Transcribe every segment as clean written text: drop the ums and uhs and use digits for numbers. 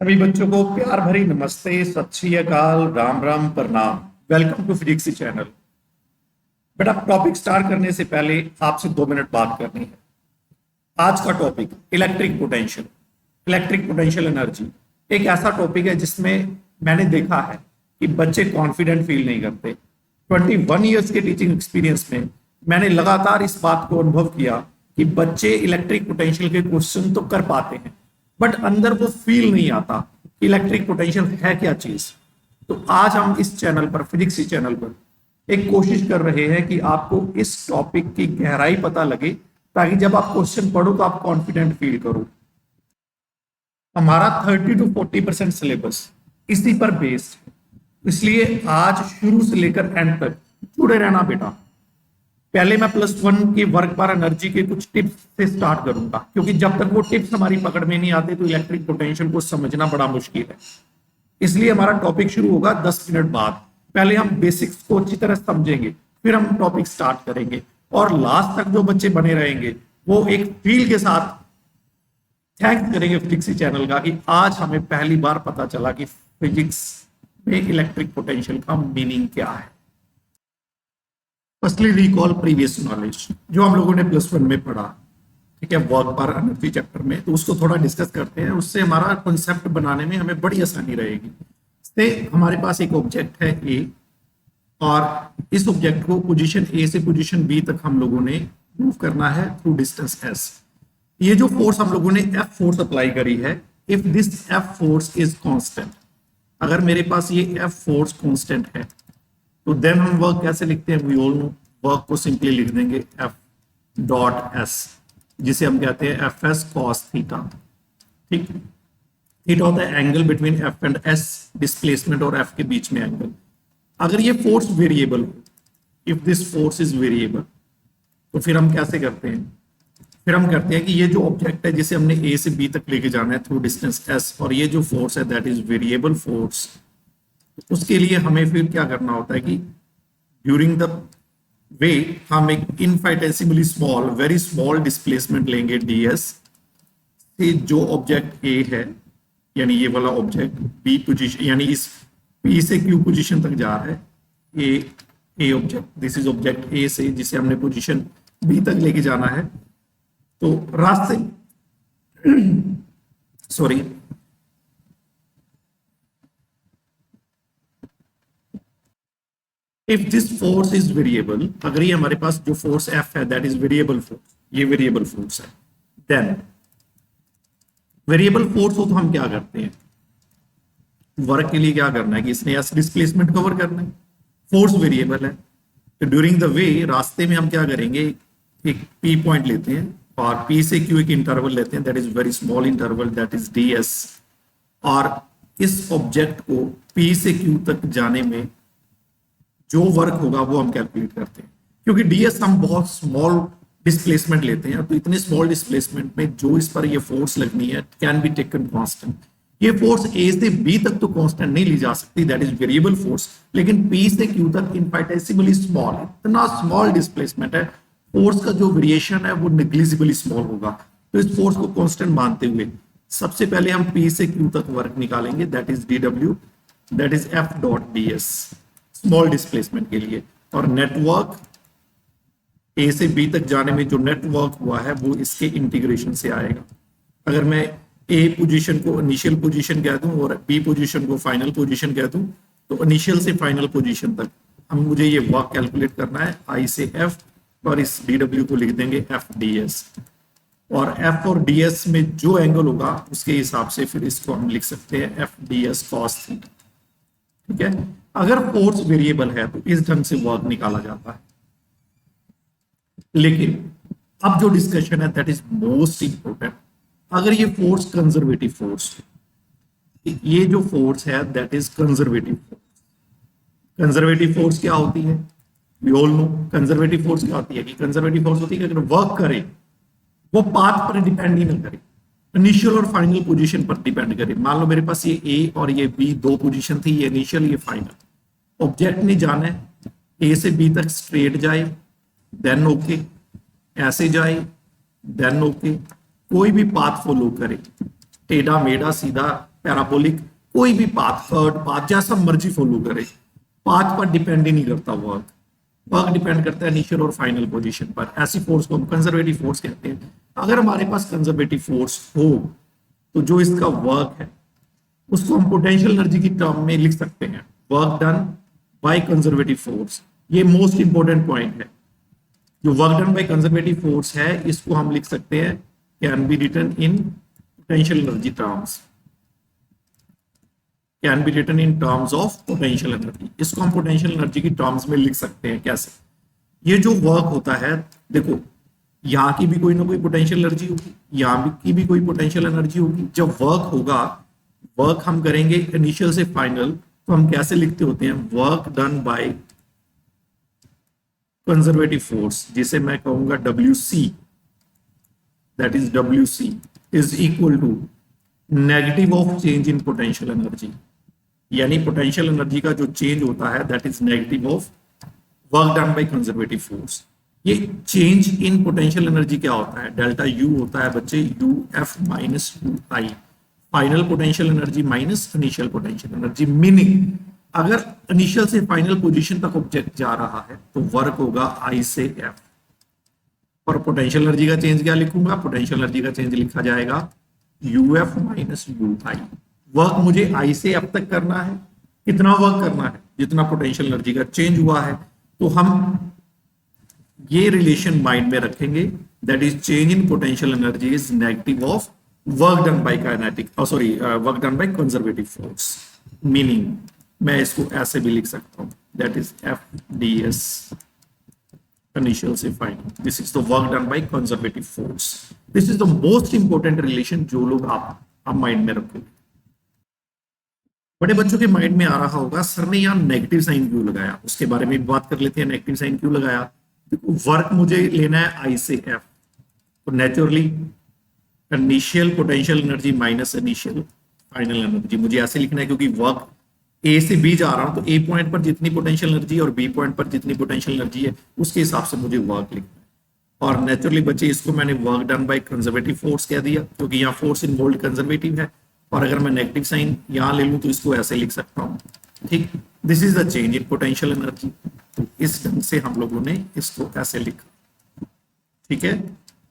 सभी बच्चों को प्यार भरी नमस्ते, सत श्री अकाल, राम राम, प्रणाम। Welcome to physics channel. बेटा, टॉपिक स्टार्ट करने से पहले आपसे 2 मिनट बात करनी है। आज का topic electric potential, electric potential energy. एक ऐसा टॉपिक है जिसमें मैंने देखा है कि बच्चे कॉन्फिडेंट फील नहीं करते। 21 ईयर्स के टीचिंग एक्सपीरियंस में मैंने लगातार इस बात को अनुभव किया कि बच्चे इलेक्ट्रिक पोटेंशियल के क्वेश्चन तो कर पाते हैं, बट अंदर वो फील नहीं आता कि इलेक्ट्रिक पोटेंशियल है क्या चीज। तो आज हम इस चैनल पर, फिजिक्स चैनल पर, एक कोशिश कर रहे हैं कि आपको इस टॉपिक की गहराई पता लगे, ताकि जब आप क्वेश्चन पढ़ो तो आप कॉन्फिडेंट फील करो। हमारा 30 to 40% सिलेबस इसी पर बेस्ड है, इसलिए आज शुरू से लेकर एंड तक जुड़े रहना बेटा। पहले मैं +1 की वर्क पर एनर्जी के कुछ टिप्स से स्टार्ट करूंगा, क्योंकि जब तक वो टिप्स हमारी पकड़ में नहीं आते तो इलेक्ट्रिक पोटेंशियल को समझना बड़ा मुश्किल है। इसलिए हमारा टॉपिक शुरू होगा 10 मिनट बाद। पहले हम बेसिक्स को अच्छी तरह समझेंगे, फिर हम टॉपिक स्टार्ट करेंगे, और लास्ट तक जो बच्चे बने रहेंगे वो एक फील के साथ थैंक्स करेंगे फिजिक्स चैनल का कि आज हमें पहली बार पता चला कि फिजिक्स में इलेक्ट्रिक पोटेंशियल का मीनिंग क्या है। फर्स्टली रिकॉल प्रीवियस नॉलेज, जो हम लोगों ने +1 में पढ़ा, ठीक है, वर्क पर एनर्जी चैप्टर में, तो उसको थोड़ा डिस्कस करते हैं। उससे हमारा कॉन्सेप्ट बनाने में हमें बड़ी आसानी रहेगी। इससे हमारे पास एक ऑब्जेक्ट है ए, और इस ऑब्जेक्ट को पोजीशन ए से पोजीशन बी तक हम लोगों ने मूव करना है थ्रू डिस्टेंस एस। ये जो फोर्स हम लोगों ने एफ फोर्स अप्लाई करी है, if this F force is constant, अगर मेरे पास ये एफ फोर्स कांस्टेंट है तो देन हम वर्क कैसे लिखते हैं? वी ऑल नो, वर्क को सिंपली लिख देंगे एफ डॉट एस, जिसे हम कहते हैं एफ एस कॉस थीटा। ठीक, थीटा होता है angle between F and S, displacement और एफ के बीच में एंगल। अगर ये फोर्स वेरिएबल हो, if this force is variable, तो फिर हम कैसे करते हैं? फिर हम करते हैं कि ये जो ऑब्जेक्ट है जिसे हमने ए से बी तक लेके जाना है थ्रू डिस्टेंस एस, और ये जो फोर्स है दैट इज वेरिएबल फोर्स, उसके लिए हमें फिर क्या करना होता है कि ड्यूरिंग द वे हम एक इनफाइटेसिमली स्मॉल, वेरी स्मॉल डिस्प्लेसमेंट लेंगे ds से जो ऑब्जेक्ट ए है, यानी ये वाला ऑब्जेक्ट बी पोजीशन, यानी इस पी से क्यू पोजीशन तक जा रहा है। A object, this is object A से जिसे हमने पोजीशन बी तक लेके जाना है। तो रास्ते sorry if this force is variable, अगर ये हमारे पास जो फोर्स एफ है दैट इज वेरिएबल फोर्स, ये वेरिएबल फोर्स है, देन वेरिएबल फोर्स हो तो हम क्या करते हैं? वर्क के लिए क्या करना है कि इसने एस डिस्प्लेसमेंट कवर करना है, फोर्स वेरिएबल है। तो ड्यूरिंग द वे, रास्ते में हम क्या करेंगे? एक पी पॉइंट लेते हैं और पी से क्यू एक इंटरवल लेते हैं, that is very small interval, that is ds, और इस ऑब्जेक्ट को पी से क्यू तक जाने में जो वर्क होगा वो हम कैलकुलेट करते हैं। क्योंकि ds हम बहुत स्मॉल डिस्प्लेसमेंट लेते हैं, तो इतने स्मॉल डिस्प्लेसमेंट में जो इस पर ये फोर्स लगनी है कैन बी टेकन कांस्टेंट। ये फोर्स ए से बी तक तो कांस्टेंट नहीं ली जा सकती, दैट इज वेरिएबल फोर्स, लेकिन पी से क्यू तक इनफाइटेसिमली स्मॉल, इतना स्मॉल डिस्प्लेसमेंट है, फोर्स का जो वेरिएशन है वो नेग्लिजिबली स्मॉल होगा। तो इस फोर्स को कांस्टेंट मानते हुए सबसे पहले हम पी से क्यू तक वर्क निकालेंगे, that is dw, that is F dot ds, small displacement के लिए। और नेटवर्क ए से बी तक जाने में जो नेटवर्क हुआ है वो इसके इंटीग्रेशन से आएगा। अगर मैं ए पोजीशन को इनिशियल पोजीशन कह दूं और बी पोजीशन को फाइनल पोजीशन कह दूं, तो इनिशियल से फाइनल पोजीशन तक मुझे ये वर्क कैलकुलेट करना है, आई से एफ, और इस dw को लिख देंगे एफ ds, और f और ds में जो एंगल होगा उसके हिसाब से फिर इसको हम लिख सकते हैं एफ ds cos थीटा। ठीक है, अगर फोर्स वेरिएबल है तो इस ढंग से वर्क निकाला जाता है। लेकिन अब जो डिस्कशन है दैट इज मोस्ट इंपोर्टेंट, अगर ये फोर्स कंजर्वेटिव फोर्स, ये जो फोर्स है that is conservative force. Conservative force क्या होती है? We all know conservative force क्या होती है कि कंजर्वेटिव फोर्स होती है कि अगर वर्क करे वो पाथ पर डिपेंड ही ना करे, इनिशियल और फाइनल पोजीशन पर डिपेंड करे। मान लो मेरे पास ये ए और ये बी दो पोजीशन थी, ये इनिशियल ये फाइनल, ऑब्जेक्ट ने जाना है ए से बी तक स्ट्रेट जाए, देन ओके, ऐसे जाए देन ओके, कोई भी पाथ फॉलो करे, टेढ़ा मेढ़ा सीधा पैराबोलिक, कोई भी पाथ, थर्ड पाथ, जैसा मर्जी फॉलो करे, पाथ पर डिपेंड ही नहीं करता वर्क। वर्क डिपेंड करता है इनिशियल और फाइनल पोजीशन पर। ऐसी फोर्स को हम कंजर्वेटिव फोर्स कहते हैं। अगर हमारे पास कंजर्वेटिव फोर्स हो तो जो इसका वर्क है उसको हम पोटेंशियल एनर्जी की टर्म में लिख सकते हैं, work done by conservative force. ये मोस्ट इंपॉर्टेंट पॉइंट है। जो work done by conservative force है इसको हम लिख सकते हैं, can be written in potential energy terms, can be written in terms of potential energy. इसको हम पोटेंशियल एनर्जी की टर्म्स में लिख सकते हैं। कैसे? ये जो वर्क होता है, देखो यहाँ की भी कोई ना कोई पोटेंशियल एनर्जी होगी, यहाँ की भी कोई पोटेंशियल एनर्जी होगी। जब वर्क होगा, वर्क हम करेंगे इनिशियल से फाइनल, तो हम कैसे लिखते होते हैं, work done by conservative force, जिसे मैं कहूंगा WC, that is WC is equal to negative of change in potential energy. यानी पोटेंशियल एनर्जी का जो चेंज होता है that is negative of work done by conservative force. ये चेंज इन पोटेंशियल एनर्जी क्या होता है, डेल्टा U होता है बच्चे, UF minus UI, final potential energy minus initial potential energy. Meaning अगर इनिशियल से फाइनल पोजीशन तक ऑब्जेक्ट जा रहा है तो वर्क होगा I से F। और पोटेंशियल एनर्जी का चेंज क्या लिखूंगा, पोटेंशियल एनर्जी का चेंज लिखा जाएगा UF माइनस UI। वर्क मुझे I से F तक करना है, कितना वर्क करना है, जितना पोटेंशियल एनर्जी का चेंज हुआ है। तो हम ये रिलेशन माइंड में रखेंगे, that is change in potential energy is negative of work done bye kinetic, sorry work done by conservative force. Meaning मैं इसको ऐसे भी लिख सकता हूं, दैट इज FDS इनिशियल से final, this is the work done by conservative force. This is the most important relation जो लोग आप माइंड में रखोगे। बड़े बच्चों के माइंड में आ रहा होगा, सर ने यहाँ नेगेटिव साइन क्यों लगाया, उसके बारे में बात कर लेते हैं। नेगेटिव साइन क्यों लगाया? देखो वर्क मुझे लेना है I से F, तो naturally initial potential energy minus initial final energy मुझे ऐसे लिखना है, क्योंकि वर्क A से B जा रहा हूं तो A पॉइंट पर जितनी पोटेंशियल एनर्जी है और B पॉइंट पर जितनी पोटेंशियल एनर्जी है उसके हिसाब से मुझे वर्क लिखना है। और नेचुरली बच्चे इसको मैंने work done by conservative force कह दिया, क्योंकि यहाँ फोर्स इन्वॉल्व कंजर्वेटिव है। और अगर मैं नेगेटिव साइन यहाँ ले लूँ तो इसको ऐसे लिख सकता हूँ, ठीक। This is the change in potential energy. तो इस ढंग से हम लोगों ने इसको ऐसे लिखा, ठीक है,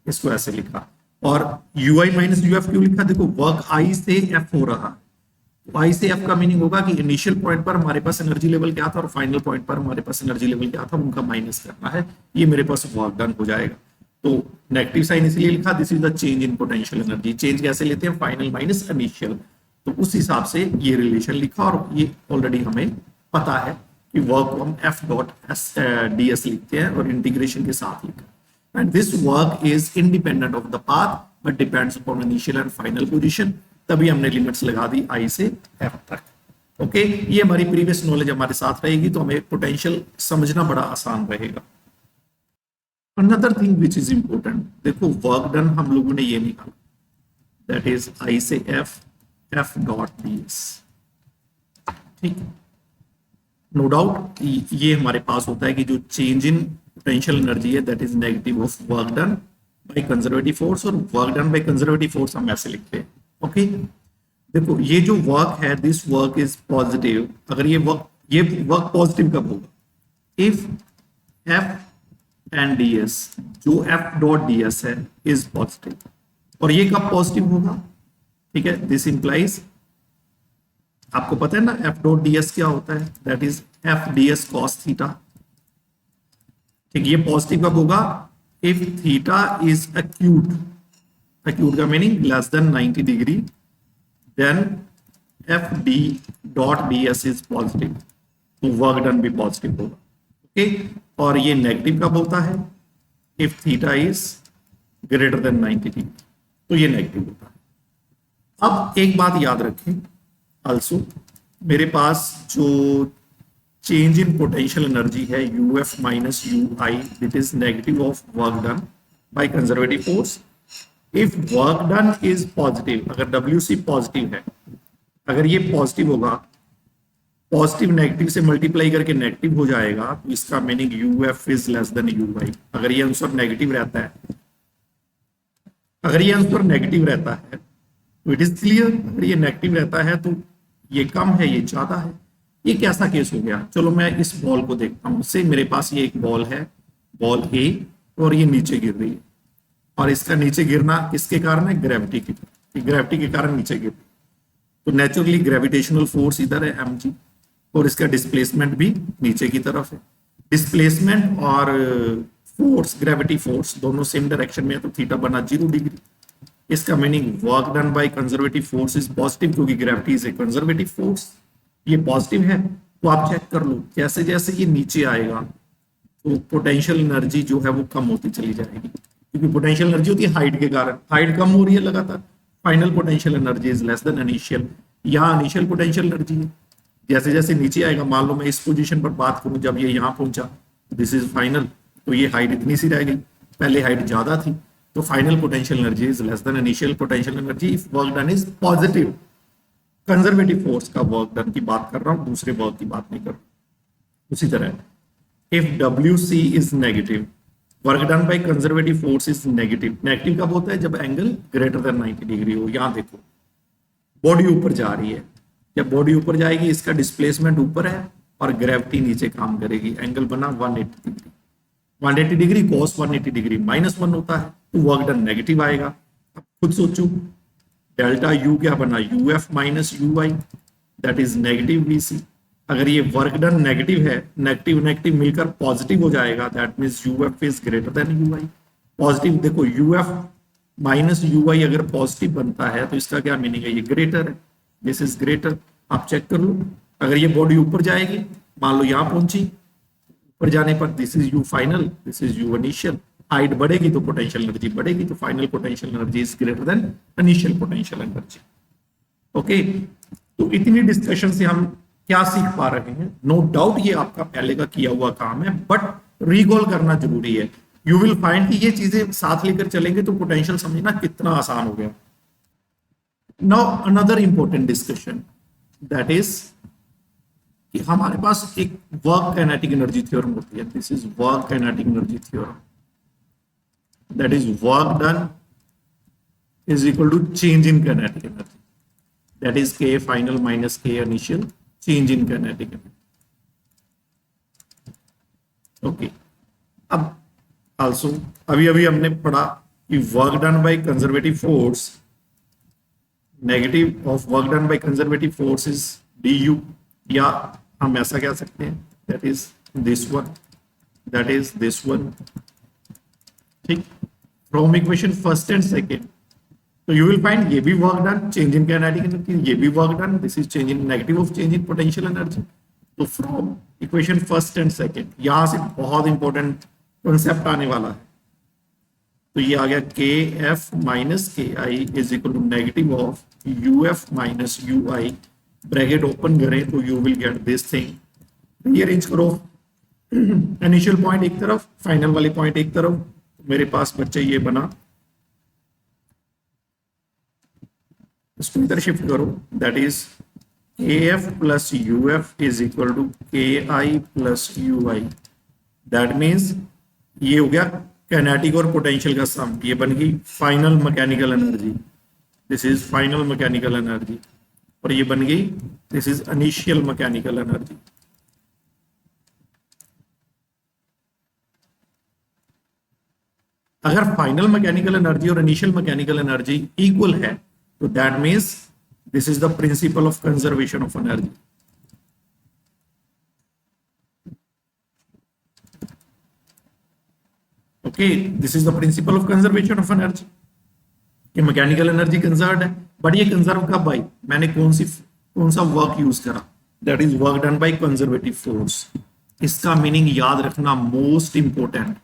इसको ऐसे लिखा। और UI माइनस UF क्यों लिखा? देखो वर्क I से F हो रहा है, तो I से F का मीनिंग होगा कि इनिशियल पॉइंट पर हमारे पास एनर्जी लेवल क्या था और फाइनल पॉइंट पर हमारे पास एनर्जी लेवल क्या था, उनका माइनस करना है। ये मेरे पास वर्क डन हो जाएगा। तो नेगेटिव साइन इसलिए लिखा, this is the change in potential energy. Change कैसे लेते हैं, फाइनल माइनस इनिशियल, तो उस हिसाब से ये रिलेशन लिखा। और ये ऑलरेडी हमें पता है कि वर्क को हम F.ds लिखते हैं और इंटीग्रेशन के साथ लिखा। And this work is independent of the path but depends upon initial and final position. तभी हमने लिमिट्स लगा दी I से F तक। ओके, ये हमारी प्रीवियस नॉलेज हमारे साथ रहेगी, तो हमें पोटेंशियल समझना बड़ा आसान रहेगा। Another thing which is important, देखो वर्क डन हम लोगों ने ये निकाला, दैट इज I से F, F.ds, ठीक। नो डाउट ये हमारे पास होता है कि जो चेंज इन पोटेंशियल एनर्जी है that is negative of work done by conservative force, और work done by conservative force हम ऐसे लिखते हैं। ओके, देखो ये जो वर्क है, दिस वर्क इज पॉजिटिव। अगर ये वर्क पॉजिटिव कब होगा, इफ F एंड ds, जो F.ds है इज पॉजिटिव। और ये कब पॉजिटिव होगा, ठीक है, दिस इंप्लाइज, आपको पता है ना F.ds क्या होता है, that is FDS cos theta, ठीक। ये पॉजिटिव कब होगा, if theta is acute, acute का meaning less than 90 degree, then F.ds is positive, तो वर्क डन भी पॉजिटिव होगा। ओके, और ये नेगेटिव कब होता है, if theta is greater than 90 degree, तो ये नेगेटिव होता है। अब एक बात याद रखें आल्सो, मेरे पास जो चेंज इन पोटेंशियल एनर्जी है UF minus UI, it is negative of work done by conservative force. If work done is positive, अगर WC पॉजिटिव है, अगर ये पॉजिटिव होगा, पॉजिटिव नेगेटिव से मल्टीप्लाई करके नेगेटिव हो जाएगा, तो इसका meaning UF is less than UI। अगर ये आंसर नेगेटिव रहता है, अगर ये आंसर नेगेटिव रहता है तो इट इज क्लियर, अगर ये नेगेटिव रहता है तो ये कम है, ये ज्यादा है। ये कैसा केस हो गया? चलो मैं इस बॉल को देखता हूँ। से मेरे पास ये एक बॉल है, बॉल ए, और ये नीचे गिर रही है, और इसका नीचे गिरना किसके कारण है? ग्रेविटी की, ग्रेविटी के कारण नीचे गिर रही है। तो नेचुरली ग्रेविटेशनल फोर्स इधर है mg, और इसका डिस्प्लेसमेंट भी नीचे की तरफ है। डिस्प्लेसमेंट और फोर्स, ग्रेविटी फोर्स दोनों सेम डायरेक्शन में है, तो थीटा बना 0 डिग्री। इसका meaning work done by conservative force is positive, क्योंकि gravity is a conservative force. ये पॉजिटिव है, तो आप चेक कर लो, जैसे जैसे ये नीचे आएगा तो पोटेंशियल एनर्जी जो है वो कम होती चली जाएगी, क्योंकि पोटेंशियल एनर्जी होती है हाइट के कारण, हाइट कम हो रही है लगातार। Final potential energy is less than initial. यहाँ इनिशियल पोटेंशियल एनर्जी है, जैसे जैसे नीचे आएगा, मान लो मैं इस पोजीशन पर बात करूं, जब ये यहाँ पहुंचा, दिस इज फाइनल, तो ये हाइट इतनी सी रह गई, पहले हाइट ज्यादा थी, तो final potential energy is less than initial potential energy if work done is positive. Conservative force का वर्क डन की बात कर रहा हूं, दूसरे वर्क की बात नहीं कर रहा। उसी तरह if WC is negative, work done by conservative force is negative. Negative कब होता है? जब एंगल ग्रेटर देन 90 डिग्री हो। यहां देखो, बॉडी ऊपर जा रही है, जब बॉडी ऊपर जाएगी इसका डिस्प्लेसमेंट ऊपर है और ग्रेविटी नीचे काम करेगी, एंगल बना 180 डिग्री। 180 डिग्री cos 180 डिग्री -1 होता है, तो वर्क डन नेगेटिव आएगा। अब खुद सोचो, डेल्टा यू क्या बना? UF minus UI, that is negative VC। अगर ये वर्क डन नेगेटिव है, नेगेटिव नेगेटिव मिलकर पॉजिटिव हो जाएगा, that means UF is greater then UI. Positive देखो, यूएफ माइनस यूआई अगर पॉजिटिव बनता है तो इसका क्या मीनिंग है? ये ग्रेटर है, दिस इज ग्रेटर। आप चेक कर लो, अगर ये बॉडी ऊपर जाएगी, मान लो यहां पहुंची, ऊपर जाने पर this is you final, this is you initial. Height बढ़ेगी तो पोटेंशियल एनर्जी बढ़ेगी, तो final potential energy is greater then initial potential energy. Okay, तो इतनी डिस्कशन से हम क्या सीख पा रहे हैं? नो डाउट ये आपका पहले का किया हुआ काम है, बट रिकॉल करना जरूरी है। यू विल फाइंड कि ये चीजें साथ लेकर चलेंगे तो पोटेंशियल समझना कितना आसान हो गया। Now another important discussion, that is कि हमारे पास एक वर्क काइनेटिक एनर्जी थ्योरम होती है। This is work kinetic energy theorem, that is work done is equal to change in kinetic energy, that is K final minus K initial, change in kinetic energy. Okay, अब also अभी अभी हमने पढ़ा कि work done by conservative force, negative of work done by conservative force is du, या हम ऐसा कह सकते हैं that is this one, that is this one. ठीक, from equation first and second, तो यू विल फाइंड ये भी work done, change in kinetic energy, ये भी work done, this is change in negative of change in potential energy. तो from equation first and second, यहां से बहुत important concept आने वाला है। तो ये आ गया KF minus KI is equal to negative of UF minus UI, bracket open करें तो you will get this thing. Rearrange करो, इनिशियल पॉइंट एक तरफ, फाइनल वाले पॉइंट एक तरफ, मेरे पास बच्चे ये बना, इसको इधर शिफ्ट करो, that is KF plus UF is equal to KI plus UI। That means ये हो गया काइनेटिक और पोटेंशियल का सम, ये बन गई final mechanical energy, this is final mechanical energy, और ये बन गई this is initial mechanical energy. अगर फाइनल मैकेनिकल एनर्जी और इनिशियल मैकेनिकल एनर्जी इक्वल है तो that means this is the principle of conservation of energy. Okay, this is the principle of conservation of energy, कि mechanical energy conserve है, but ये conserve कब भाई? मैंने कौन सा वर्क यूज करा? That is work done by conservative force. इसका मीनिंग याद रखना, most important,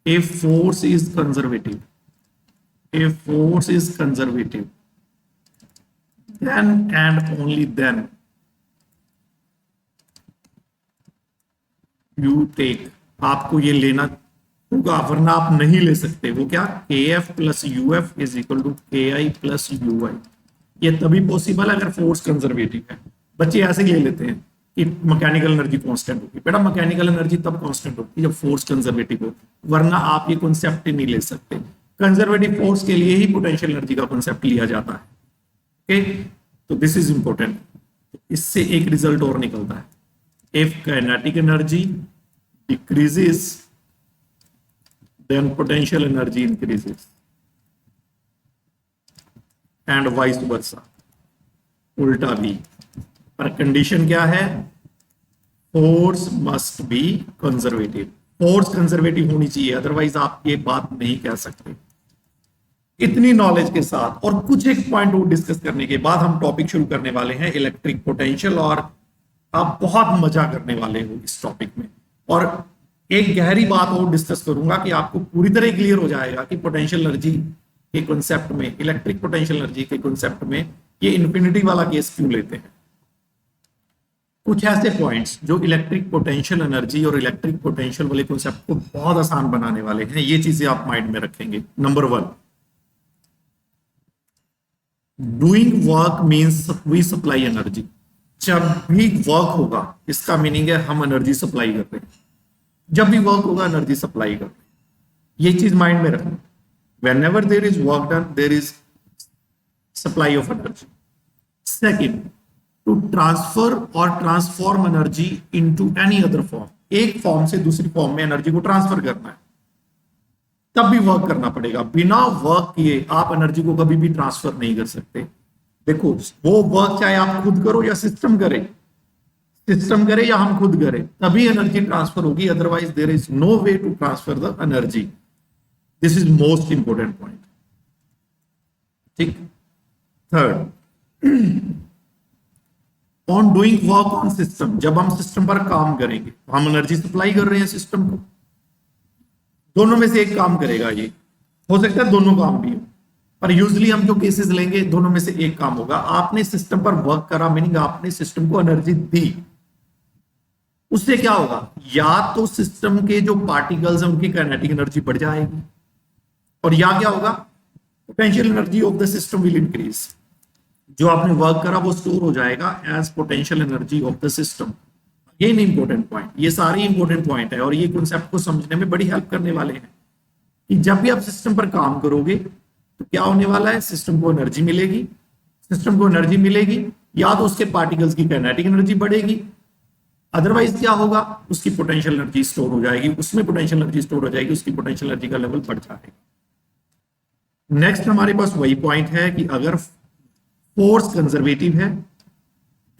if force is conservative, if force is conservative then and only then you take, आपको ये लेना होगा, वरना आप नहीं ले सकते। वो क्या? KF plus UF is equal to KI plus UI। ये तभी पॉसिबल है अगर फोर्स कंजर्वेटिव है। बच्चे ऐसे ले लेते हैं कि मैकेनिकल एनर्जी कांस्टेंट होगी। बेटा मैकेनिकल एनर्जी तब कांस्टेंट होगी जब फोर्स कंजर्वेटिव हो, वरना आप ये कॉन्सेप्ट ही नहीं ले सकते। कंजर्वेटिव फोर्स के लिए ही पोटेंशियल एनर्जी का कॉन्सेप्ट लिया जाता है। ओके, तो दिस इज इंपॉर्टेंट। इससे एक रिजल्ट और निकलता है, if kinetic energy decreases then potential energy increases and vice versa, उल्टा भी। पर कंडीशन क्या है, force must be conservative, force conservative होनी चाहिए, अदरवाइज आप ये बात नहीं कह सकते। इतनी नॉलेज के साथ और कुछ एक पॉइंट वो डिस्कस करने के बाद हम टॉपिक शुरू करने वाले हैं इलेक्ट्रिक पोटेंशियल, और आप बहुत मजा करने वाले हो इस टॉपिक में। और एक गहरी बात और डिस्कस करूंगा कि आपको पूरी तरह क्लियर हो जाएगा कि पोटेंशियल एनर्जी के कॉन्सेप्ट में, इलेक्ट्रिक पोटेंशियल एनर्जी के कॉन्सेप्ट में ये इंफिनिटी वाला केस क्यों लेते हैं। कुछ ऐसे पॉइंट्स जो इलेक्ट्रिक पोटेंशियल एनर्जी और इलेक्ट्रिक पोटेंशियल वाले कॉन्सेप्ट को बहुत आसान बनाने वाले हैं, ये चीजें आप माइंड में रखेंगे। Number 1, doing work means we supply energy. जब भी वर्क होगा इसका मीनिंग है हम एनर्जी सप्लाई कर रहे हैं, जब भी वर्क होगा एनर्जी सप्लाई कर रहे हैं, ये चीज माइंड में रखना। Whenever there is work done there is supply of energy. Second, to transfer और transform energy into any other form, एक फॉर्म से दूसरी फॉर्म में एनर्जी को ट्रांसफर करना है, तब भी वर्क करना पड़ेगा। बिना वर्क किए आप एनर्जी को कभी भी ट्रांसफर नहीं कर सकते। देखो, वो वर्क चाहे आप खुद करो या सिस्टम करे, सिस्टम करे या हम खुद करें, तभी एनर्जी ट्रांसफर होगी, otherwise there is no way to transfer the energy. This is most important point. ठीक। Third, on doing work on system, जब हम सिस्टम पर काम करेंगे हम एनर्जी सप्लाई कर रहे हैं सिस्टम को, दोनों में से एक काम करेगा। ये हो सकता है दोनों काम भी हो, पर यूजली हम जो केसेस लेंगे दोनों में से एक काम होगा। आपने सिस्टम पर वर्क करा, मीनिंग आपने सिस्टम को एनर्जी दी, उससे क्या होगा, या तो सिस्टम के जो पार्टिकल्स हैं उनकी काइनेटिक एनर्जी बढ़ जाएगी, और या क्या होगा, potential energy of the system will increase. जो आपने वर्क करा वो स्टोर हो जाएगा as potential energy of the system. ये इंपॉर्टेंट पॉइंट, ये सारे इंपॉर्टेंट पॉइंट है और ये कॉन्सेप्ट को समझने में बड़ी हेल्प करने वाले हैं कि जब भी आप सिस्टम पर काम करोगे तो क्या होने वाला है, सिस्टम को एनर्जी मिलेगी। सिस्टम को एनर्जी मिलेगी या तो उसके पार्टिकल्स की काइनेटिक एनर्जी बढ़ेगी, अदरवाइज क्या होगा, उसकी पोटेंशियल एनर्जी स्टोर हो जाएगी, उसमें पोटेंशियल एनर्जी स्टोर हो जाएगी, उसकी पोटेंशियल एनर्जी का लेवल बढ़ जाएगा। नेक्स्ट हमारे पास वही पॉइंट है कि अगर फोर्स कंजर्वेटिव है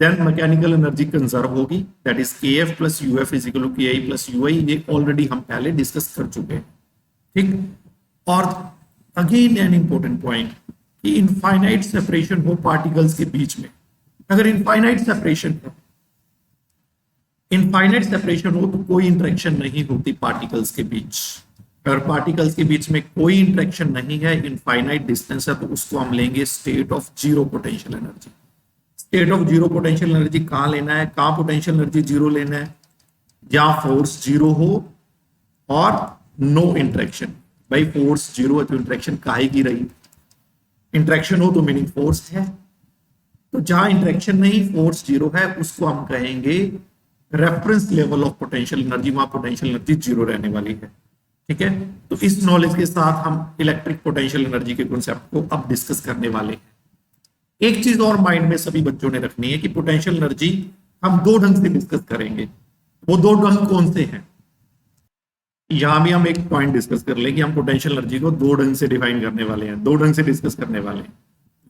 देन मैकेनिकल एनर्जी कंजर्व होगी, that is kF plus UF is equal to KI plus UI. ये ऑलरेडी हम पहले डिस्कस कर चुके हैं। ठीक। और अगेन एन इंपॉर्टेंट पॉइंट कि इनफाइनाइट सेपरेशन हो पार्टिकल्स के बीच में। अगर इनफाइनाइट सेपरेशन है, इनफाइनाइट सेपरेशन हो तो कोई इंटरेक्शन नहीं होती पार्टिकल्स के बीच। अगर पार्टिकल्स के बीच में कोई इंटरेक्शन नहीं है, इनफाइनाइट डिस्टेंस है, तो उसको हम लेंगे state of zero potential energy. State of zero potential energy कहां लेना है, कहां पोटेंशियल एनर्जी जीरो लेना है, जहां फोर्स जीरो हो और नो इंटरेक्शन। भाई फोर्स जीरो है तो इंटरेक्शन काहे की रही, इंटरेक्शन हो तो मीनिंग फोर्स है। तो जहां इंटरेक्शन नहीं, फोर्स जीरो है, उसको हम कहेंगे reference level of potential energy, वहां पोटेंशियल एनर्जी जीरो रहने वाली है। ठीक है। तो इस नॉलेज के साथ हम इलेक्ट्रिक पोटेंशियल एनर्जी के कॉन्सेप्ट को अब डिस्कस करने वाले हैं। एक चीज और माइंड में सभी बच्चों ने रखनी है कि पोटेंशियल एनर्जी हम दो ढंग से डिस्कस करेंगे। वो दो ढंग कौन से हैं, यहां भी हम एक पॉइंट डिस्कस कर लें कि हम पोटेंशियल एनर्जी को दो ढंग से डिफाइन करने वाले हैं, दो ढंग से डिस्कस करने वाले हैं।